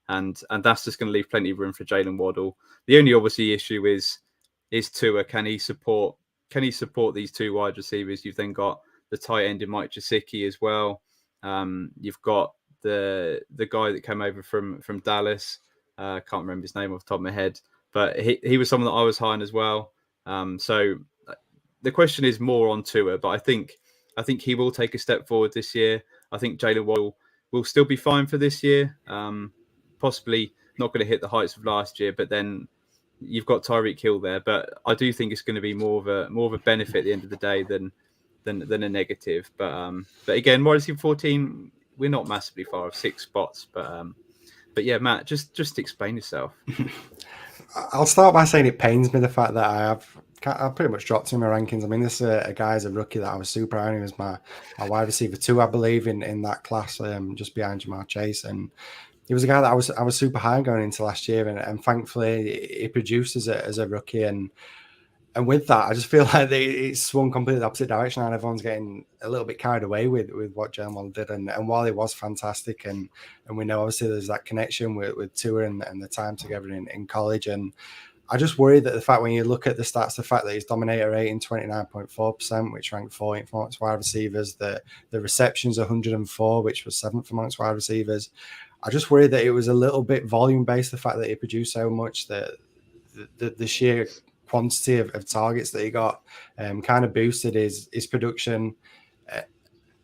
And that's just going to leave plenty of room for Jalen Waddle. The only obviously issue is Tua. Can he support these 2 wide receivers? You've then got the tight end in Mike Gesicki as well. You've got the guy that came over from Dallas. Can't remember his name off the top of my head, but he was someone that I was high on as well. So the question is more on Tua, but I think he will take a step forward this year. I think Jalen Waddle will still be fine for this year. Possibly not going to hit the heights of last year, but then you've got Tyreek Hill there. But I do think it's going to be more of a benefit at the end of the day than a negative. But again, wide receiver 14, we're not massively far of 6 spots. But yeah, Matt, just explain yourself. I'll start by saying it pains me the fact that I've pretty much dropped in my rankings. I mean, this a guy as a rookie that I was super high on. He was my wide receiver 2, I believe, in that class, just behind Jamar Chase. And he was a guy that I was super high going into last year, and thankfully he produced as a rookie, and with that, I just feel like it's swung completely the opposite direction, and everyone's getting a little bit carried away with what Jalen Waddle did. And while he was fantastic, and we know obviously there's that connection with Tua and the time together in college, and I just worry that the fact when you look at the stats, the fact that he's dominator rating 29.4%, which ranked 14th amongst wide receivers, the receptions 104, which was 7th amongst wide receivers. I just worry that it was a little bit volume based. The fact that he produced so much, that the sheer quantity of targets that he got kind of boosted his production.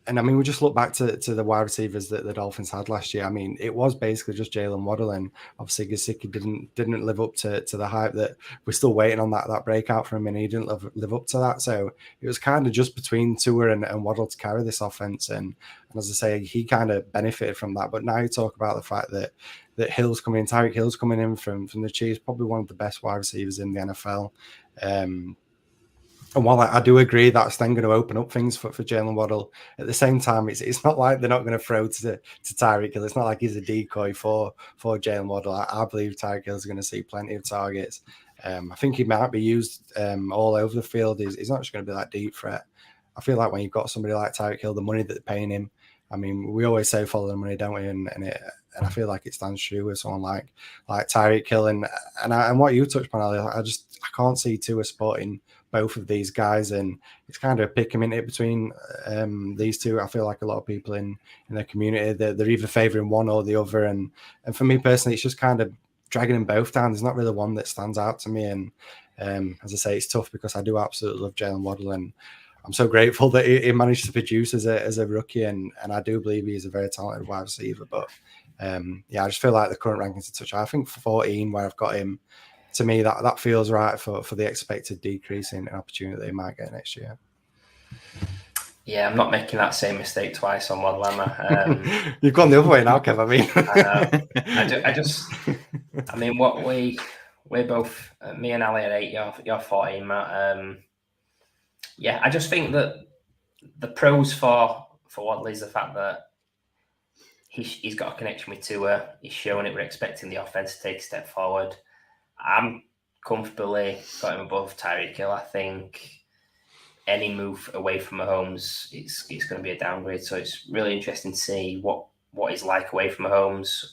And I mean, we just look back to the wide receivers that the Dolphins had last year. I mean, it was basically just Jalen Waddle, and obviously Gesicki didn't live up to the hype that we're still waiting on that breakout from him, and he didn't live up to that. So it was kind of just between Tua and Waddle to carry this offense. And as I say, he kind of benefited from that. But now you talk about the fact that Tyreek Hill's coming in from the Chiefs, probably one of the best wide receivers in the NFL. And while I do agree that's then going to open up things for Jalen Waddle, at the same time, it's not like they're not going to throw to Tyreek Hill. It's not like he's a decoy for Jalen Waddle. I believe Tyreek Hill is going to see plenty of targets. I think he might be used all over the field. He's not just going to be that deep threat. I feel like when you've got somebody like Tyreek Hill, the money that they're paying him, I mean, we always say follow the money, don't we? And I feel like it stands true with someone like Tyreek Hill. And what you touched on, Ali, I can't see Tua supporting both of these guys, and it's kind of pick them in it between these two. I feel like a lot of people in the community, they're either favouring one or the other, and for me personally, it's just kind of dragging them both down. There's not really one that stands out to me, and as I say, it's tough because I do absolutely love Jalen Waddle, and I'm so grateful that he managed to produce as a rookie, and I do believe he is a very talented wide receiver. But I just feel like the current rankings are touch. I think 14, where I've got him, to me, that feels right for the expected decrease in opportunity that he might get next year. Yeah, I'm not making that same mistake twice on Waddle, am I? You've gone the other way now, Kev. I mean, what we're both, me and Ali at 8, you're 14, Matt. I just think that the pros for Waddle is the fact that he's got a connection with Tua. He's showing it. We're expecting the offense to take a step forward. I'm comfortably got him above Tyreek Hill. I think any move away from Mahomes, it's going to be a downgrade. So it's really interesting to see what he's like away from Mahomes.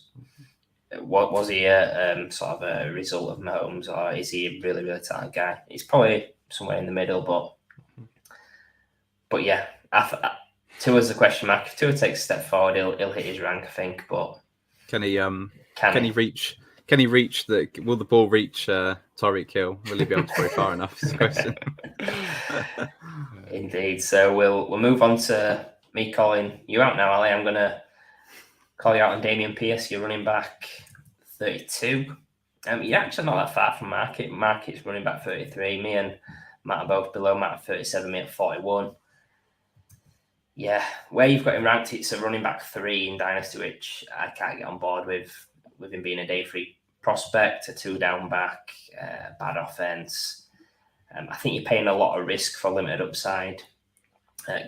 What was he a sort of a result of Mahomes, or is he a really, really talented guy? He's probably somewhere in the middle, but yeah, Tua's the question mark. If Tua takes a step forward, he'll hit his rank, I think. But can he reach? Can he reach will the ball reach Tyreek Hill? Will he be able to throw far enough? Is the question. Indeed. So we'll move on to me calling you out now, Ali. I'm going to call you out on Damien Pierce. You're running back 32. You're actually not that far from Market. Market's running back 33. Me and Matt are both below. Matt at 37, me at 41. Yeah, where you've got him ranked, it's a running back 3 in Dynasty, which I can't get on board with him being a day 3 prospect, a 2-down back, bad offense. I think you're paying a lot of risk for limited upside.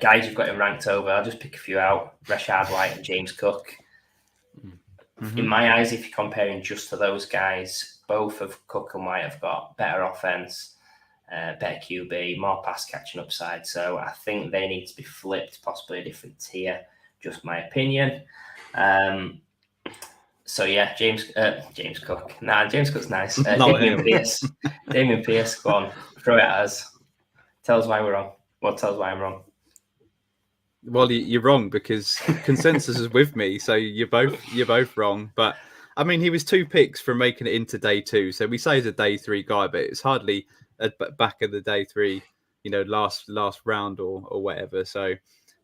Guys you've got him ranked over, I'll just pick a few out. Rashad White and James Cook. Mm-hmm. In my eyes, if you're comparing just to those guys, both of Cook and White have got better offense, better QB, more pass catching upside. So I think they need to be flipped, possibly a different tier, just my opinion. So yeah, James Cook. James Cook's nice. Damien Pierce, go on, throw it at us. Tell us why we're wrong. Well, tell us why I'm wrong. Well, you're wrong because consensus is with me, so you're both wrong. But I mean, he was 2 picks from making it into day 2, so we say he's a day 3 guy, but it's hardly at back of the day 3, last round or whatever. So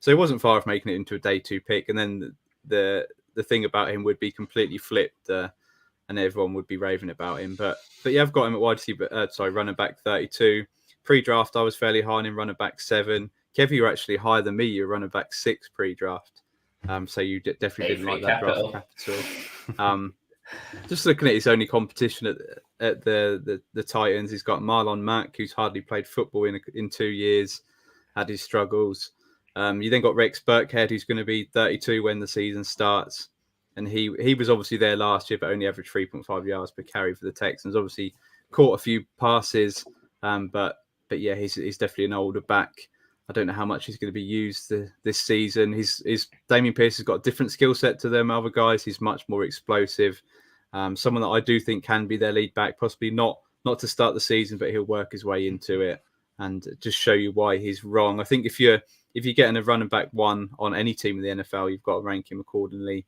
he wasn't far off making it into a day 2 pick, and then the thing about him would be completely flipped, and everyone would be raving about him. But yeah, I've got him at running back 32. Pre-draft, I was fairly high on him, running back 7. Kev, you were actually higher than me. You're running back 6 pre-draft. So you definitely didn't like that draft capital. Just looking at his only competition at the Titans, he's got Marlon Mack, who's hardly played football in 2 years, had his struggles. You then got Rex Burkhead, who's going to be 32 when the season starts. And he was obviously there last year, but only averaged 3.5 yards per carry for the Texans. Obviously caught a few passes, but yeah, he's definitely an older back. I don't know how much he's going to be used this season. His Damien Pierce has got a different skill set to them other guys. He's much more explosive. Someone that I do think can be their lead back, possibly not to start the season, but he'll work his way into it and just show you why he's wrong. I think if you're getting a running back one on any team in the NFL, you've got to rank him accordingly.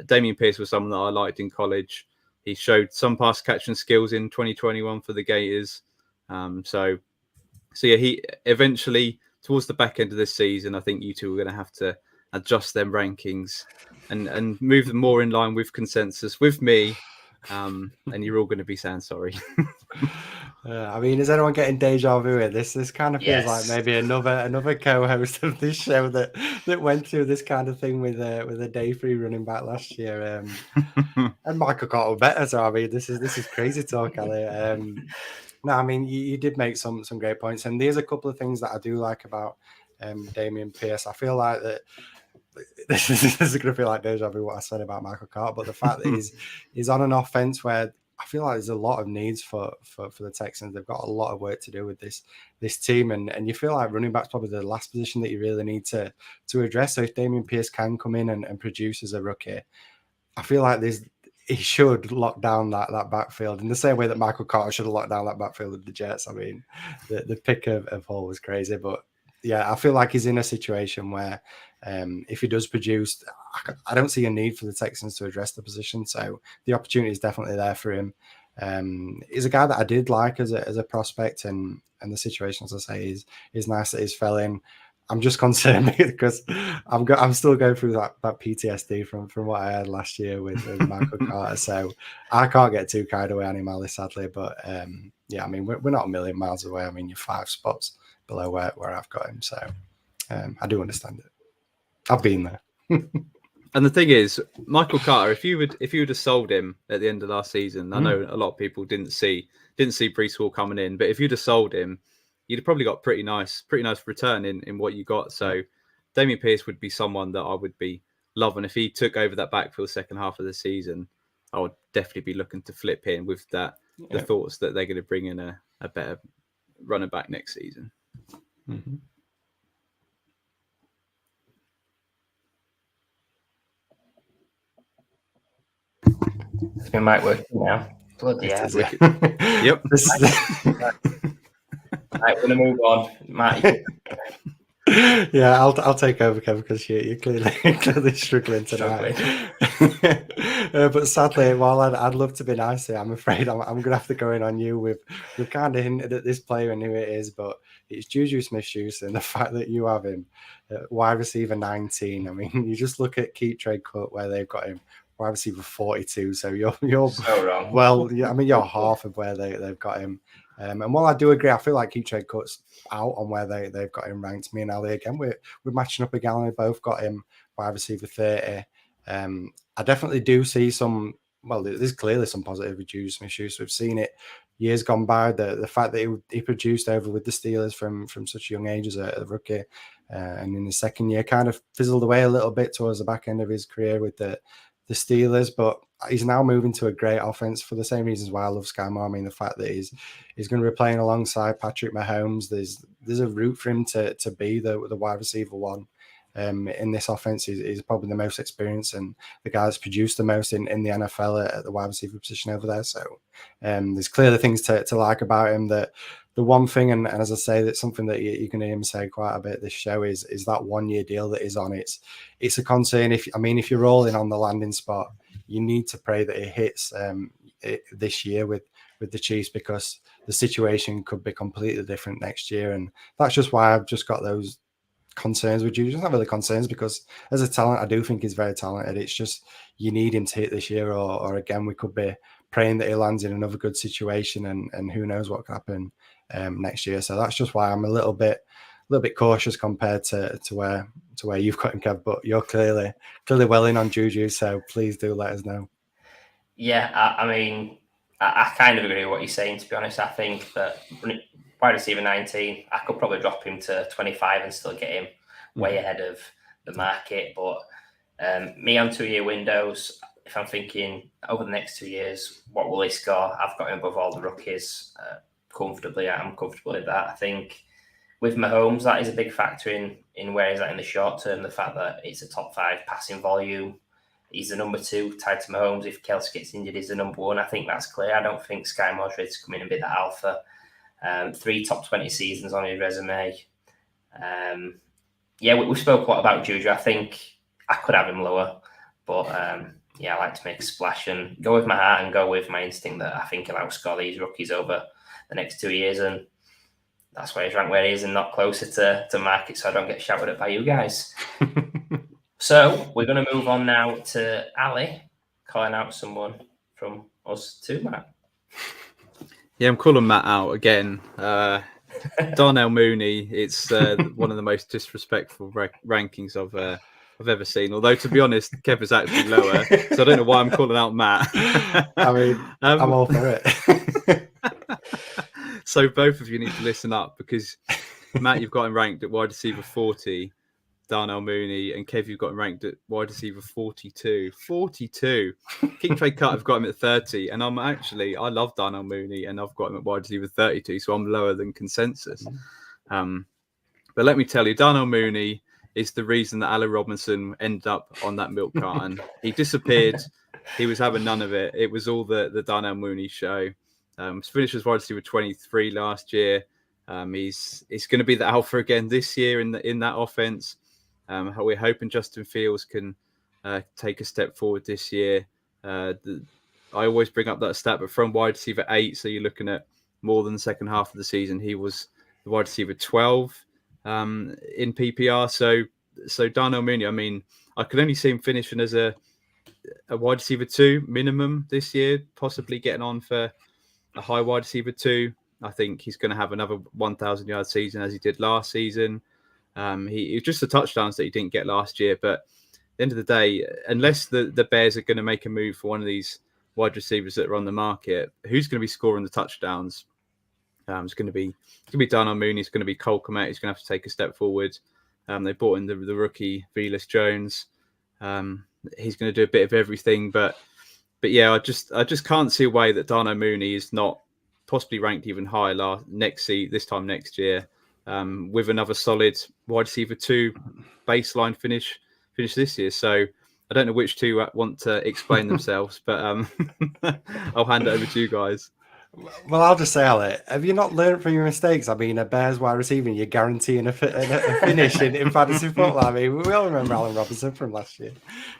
Damien Pierce was someone that I liked in college. He showed some pass catching skills in 2021 for the Gators. So yeah, he eventually towards the back end of this season, I think you two are going to have to adjust them rankings and move them more in line with consensus with me. And you're all going to be saying sorry. I mean, is anyone getting deja vu here? This kind of feels like maybe another co-host of this show that went through this kind of thing with a day 3 running back last year. And Michael Carter better. So I mean, this is crazy talk, Ali. No, I mean, you did make some great points, and there's a couple of things that I do like about Damien Pierce. I feel like that this is going to feel like deja vu what I said about Michael Carter, but the fact that he's on an offense where I feel like there's a lot of needs for the Texans. They've got a lot of work to do with this team, and you feel like running back's probably the last position that you really need to address. So if Damien Pierce can come in and produce as a rookie, I feel like he should lock down that backfield in the same way that Michael Carter should have locked down that backfield with the Jets. I mean, the pick of Hall was crazy, but yeah, I feel like he's in a situation where if he does produce, I don't see a need for the Texans to address the position. So the opportunity is definitely there for him. He's a guy that I did like as a prospect, and the situation, as I say, is nice that he's fell in. I'm just concerned because I'm still going through that PTSD from what I had last year with Michael Carter. So I can't get too carried away on him, Ali, sadly. But yeah, I mean, we're not a million miles away. I mean, you're 5 spots below where I've got him. So I do understand it. I've been there. And the thing is, Michael Carter, if you would have sold him at the end of last season, I know a lot of people didn't see Breece Hall coming in, but if you'd have sold him, you'd have probably got pretty nice return in what you got. So Damien Pierce would be someone that I would be loving. If he took over that backfield second half of the season, I would definitely be looking to flip in with the thoughts that they're going to bring in a better running back next season. Mm-hmm. It's been mic working now. Bloody hell. Yep. Right, we're going to move on. Matt. Yeah, I'll take over, Kevin, because you're clearly struggling tonight. But sadly, while I'd love to be nice here, I'm afraid I'm going to have to go in on you. We've kind of hinted at this player and who it is, but it's Juju Smith-Schuster, and the fact that you have him at wide receiver 19. I mean, you just look at Keep Trade Cut where they've got him wide receiver 42. So you're so wrong. Well, yeah, I mean, you're half of where they've got him. And while I do agree, I feel like Keep Trade Cut's out on where they've got him ranked. Me and Ali, again, we're matching up again. We both got him wide receiver 30. I definitely do see there's clearly some positive with Juju Smith-Schuster. We've seen it years gone by. The fact that he produced over with the Steelers from such a young age as a rookie, and in his second year kind of fizzled away a little bit towards the back end of his career with the Steelers, but he's now moving to a great offense for the same reasons why I love Sky Moore. I mean, the fact that he's going to be playing alongside Patrick Mahomes, there's a route for him to be the wide receiver one in this offense. He's probably the most experienced and the guy that's produced the most in the NFL at the wide receiver position over there. So there's clearly things to like about him. That the one thing, and as I say, that's something that you can hear him say quite a bit this show is that 1 year deal that is on. It's a concern. If you're rolling on the landing spot, you need to pray that it hits this year with the Chiefs, because the situation could be completely different next year. And that's just why I've just got those concerns with you. Just not really concerns, because as a talent, I do think he's very talented. It's just you need him to hit this year, or again, we could be praying that he lands in another good situation, and who knows what could happen next year. So that's just why I'm a little bit cautious compared to where you've got him, Kev. But you're clearly well in on Juju, so please do let us know. Yeah, I mean, I kind of agree with what you're saying, to be honest. I think that wide receiver 19, I could probably drop him to 25 and still get him way ahead of the market. But Me on 2-year windows, if I'm thinking over the next 2 years, what will he score? I've got him above all the rookies comfortably. I'm comfortable with that. I think with Mahomes, that is a big factor in where he's at in the short term. The fact that it's a top 5 passing volume. He's the number 2 tied to Mahomes. If Kelce gets injured, he's the number 1. I think that's clear. I don't think Sky Moore's ready to come in and be the alpha. 3 top 20 seasons on his resume. We spoke a lot about Juju. I think I could have him lower, but I like to make a splash and go with my heart and go with my instinct that I think he'll outscore these rookies over the next 2 years, and that's why he's ranked where he is and not closer to market, so I don't get shouted at by you guys. So we're going to move on now to Ali, calling out someone from us too, Matt. Yeah, I'm calling Matt out again. Darnell Mooney, it's one of the most disrespectful rankings I've ever seen. Although, to be honest, Kev is actually lower, so I don't know why I'm calling out Matt. I mean, I'm all for it. So both of you need to listen up, because Matt, you've got him ranked at wide receiver 40, Darnell Mooney, and Kev, you've got him ranked at wide receiver 42. 42. King Trade Cut, I've got him at 30, and I love Darnell Mooney, and I've got him at wide receiver 32, so I'm lower than consensus. But let me tell you, Darnell Mooney is the reason that Allen Robinson ended up on that milk carton. He disappeared. He was having none of it. It was all the Darnell Mooney show. Finished as wide receiver 23 last year. He's going to be the alpha again this year in that offense. We're hoping Justin Fields can take a step forward this year. I always bring up that stat, but from wide receiver 8, so you're looking at more than the second half of the season, he was the wide receiver 12 in PPR. So Darnell Mooney, I mean, I could only see him finishing as a wide receiver 2 minimum this year, possibly getting on for a high wide receiver 2. I think he's going to have another 1,000-yard season as he did last season. It was just the touchdowns that he didn't get last year. But at the end of the day, unless the Bears are going to make a move for one of these wide receivers that are on the market, who's going to be scoring the touchdowns? It's going to be Darnell Mooney. It's going to be Cole Kmet. He's going to have to take a step forward. They brought in the rookie Velus Jones. He's going to do a bit of everything. But yeah, I just can't see a way that Darnell Mooney is not possibly ranked even higher this time next year. With another solid wide receiver 2 baseline finish this year. So I don't know which two want to explain themselves, but I'll hand it over to you guys. Well, I'll just say, Ali, have you not learned from your mistakes? I mean, a Bears wide receiver, you're guaranteeing a finish in fantasy football. I mean, we all remember Allen Robinson from last year.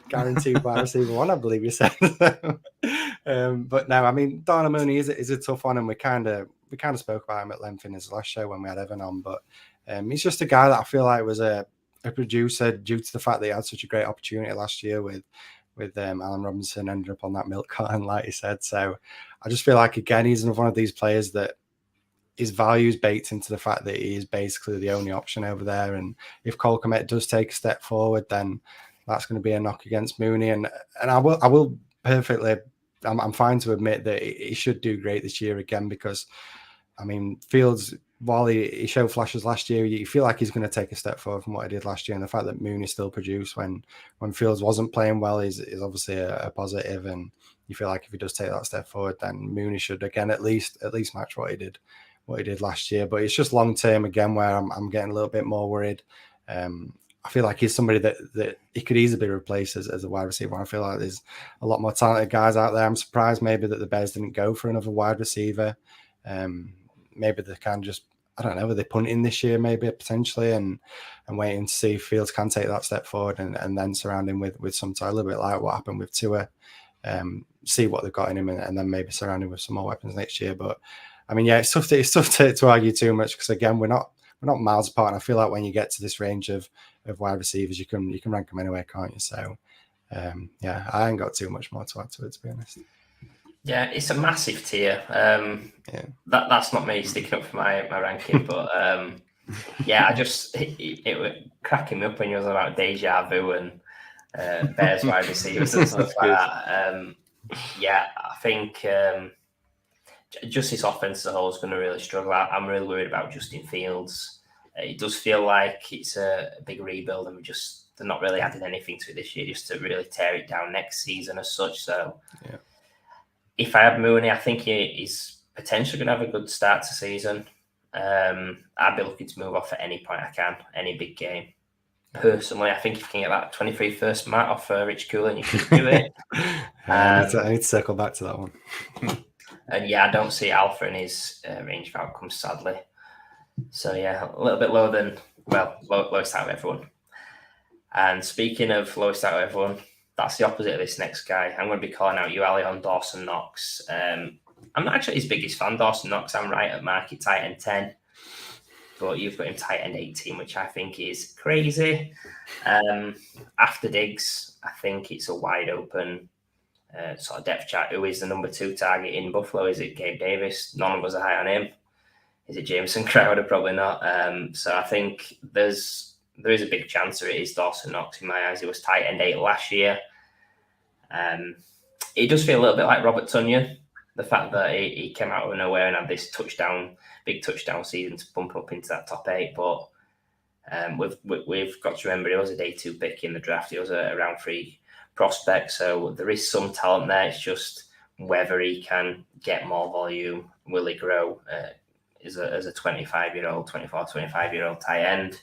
Guaranteed wide receiver 1, I believe you said. But no, I mean, Darnell Mooney is a tough one, and we kind of spoke about him at length in his last show when we had Evan on. But he's just a guy that I feel like was a producer due to the fact that he had such a great opportunity last year with Allen Robinson, ended up on that milk carton, like he said. So I just feel like, again, he's one of these players that his value is baked into the fact that he is basically the only option over there. And if Cole Kmet does take a step forward, then that's going to be a knock against Mooney. And I will perfectly, I'm fine to admit that he should do great this year again, because, I mean, Fields, while he showed flashes last year, you feel like he's going to take a step forward from what he did last year. And the fact that Mooney still produced when Fields wasn't playing well is obviously a positive. And you feel like if he does take that step forward, then Mooney should again at least match what he did last year. But it's just long term again where I'm getting a little bit more worried. I feel like he's somebody that he could easily be replaced as a wide receiver. I feel like there's a lot more talented guys out there. I'm surprised maybe that the Bears didn't go for another wide receiver. Maybe they can just, I don't know, were they punting this year maybe potentially and waiting to see if Fields can take that step forward and then surround him with some time, a little bit like what happened with Tua, see what they've got in him and then maybe surround him with some more weapons next year. But I mean, yeah, it's tough to argue too much, because again, we're not miles apart. And I feel like when you get to this range of wide receivers, you can rank them anyway, can't you? So yeah, I ain't got too much more to add to it, to be honest. Yeah, it's a massive tier. That's not me sticking up for my ranking, but yeah, it was cracking me up when you was about deja vu and Bears wide receivers and stuff like that. Yeah, I think just this offense as a whole is going to really struggle. I'm really worried about Justin Fields. It does feel like it's a big rebuild, and we just they're not really adding anything to it this year, just to really tear it down next season as such. So if I had Mooney, I think he's potentially going to have a good start to season. I'd be looking to move off at any point I can, any big game. Personally, I think if you can get that 23 first mat off Rich Coolin, you should do it. I need to circle back to that one. And yeah, I don't see Alpha in his range of outcomes, sadly. So yeah, a little bit lower than, lowest out of everyone. And speaking of lowest out of everyone, that's the opposite of this next guy. I'm going to be calling out you, Ali, on Dawson Knox. I'm not actually his biggest fan, Dawson Knox. I'm right at market tight end 10. But you've got him tight end 18, which I think is crazy. After Diggs, I think it's a wide open sort of depth chart. Who is the number 2 target in Buffalo? Is it Gabe Davis? None of us are high on him. Is it Jameson Crowder? Probably not. So I think there is a big chance that it is Dawson Knox in my eyes. He was tight end 8 last year. It does feel a little bit like Robert Tonyan. The fact that he came out of nowhere and had this big touchdown season to bump up into that top 8. But we've got to remember he was a day 2 pick in the draft. He was a round 3 prospect. So there is some talent there. It's just whether he can get more volume. Will he grow as a 25-year-old tight end?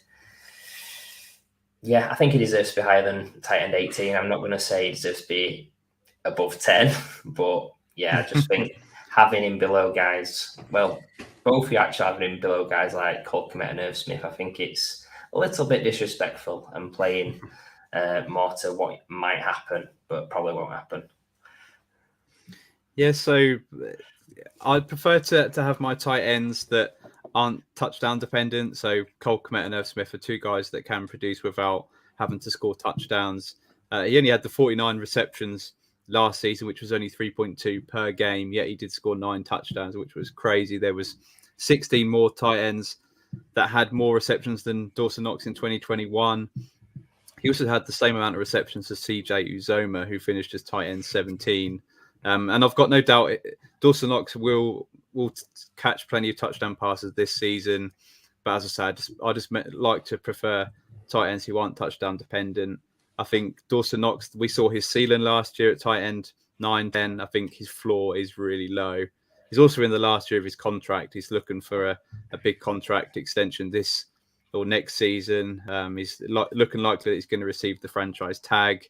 Yeah, I think he deserves to be higher than tight end 18. I'm not going to say he deserves to be above 10, but yeah, I just think having him below guys, both you actually having him below guys like Colt Kmet and Irv Smith, I think it's a little bit disrespectful and playing more to what might happen, but probably won't happen. Yeah, so I'd prefer to have my tight ends that aren't touchdown dependent. So Colt Kmet and Irv Smith are 2 guys that can produce without having to score touchdowns. He only had the 49 receptions last season, which was only 3.2 per game, yet he did score 9 touchdowns, which was crazy. There was 16 more tight ends that had more receptions than Dawson Knox in 2021. He also had the same amount of receptions as CJ Uzoma, who finished as tight end 17. And I've got no doubt Dawson Knox will catch plenty of touchdown passes this season. But as I said, I just like to prefer tight ends who aren't touchdown dependent. I think Dawson Knox, we saw his ceiling last year at tight end 9-10. I think his floor is really low. He's also in the last year of his contract. He's looking for a big contract extension this or next season. He's looking likely that he's going to receive the franchise tag.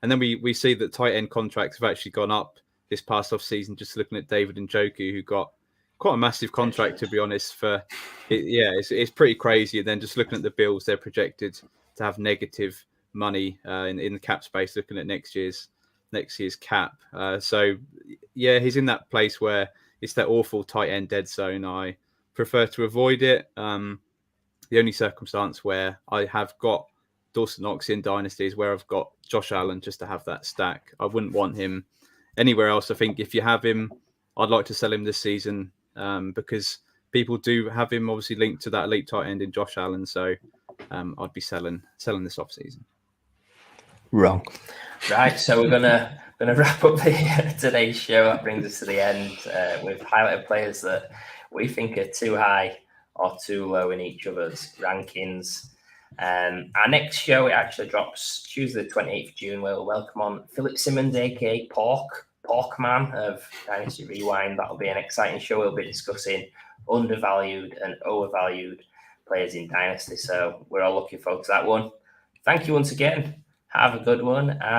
And then we see that tight end contracts have actually gone up this past off season. Just looking at David Njoku, who got quite a massive contract, to be honest. It's pretty crazy. And then just looking at the Bills, they're projected to have negative money in the cap space. Looking at next year's cap, so yeah, he's in that place where it's that awful tight end dead zone. I prefer to avoid it. The only circumstance where I have got Dawson Knox in Dynasty is where I've got Josh Allen, just to have that stack. I wouldn't want him anywhere else. I think if you have him, I'd like to sell him this season because people do have him obviously linked to that elite tight end in Josh Allen. So I'd be selling this off season. Wrong. Right, so we're gonna wrap up today's show. That brings us to the end. We've highlighted players that we think are too high or too low in each other's rankings. Our next show, it actually drops Tuesday the 28th of June. We'll welcome on Philip Simmons, aka Porkman of Dynasty Rewind. That'll be an exciting show. We'll be discussing undervalued and overvalued players in Dynasty. So we're all looking forward to that one. Thank you once again. Have a good one.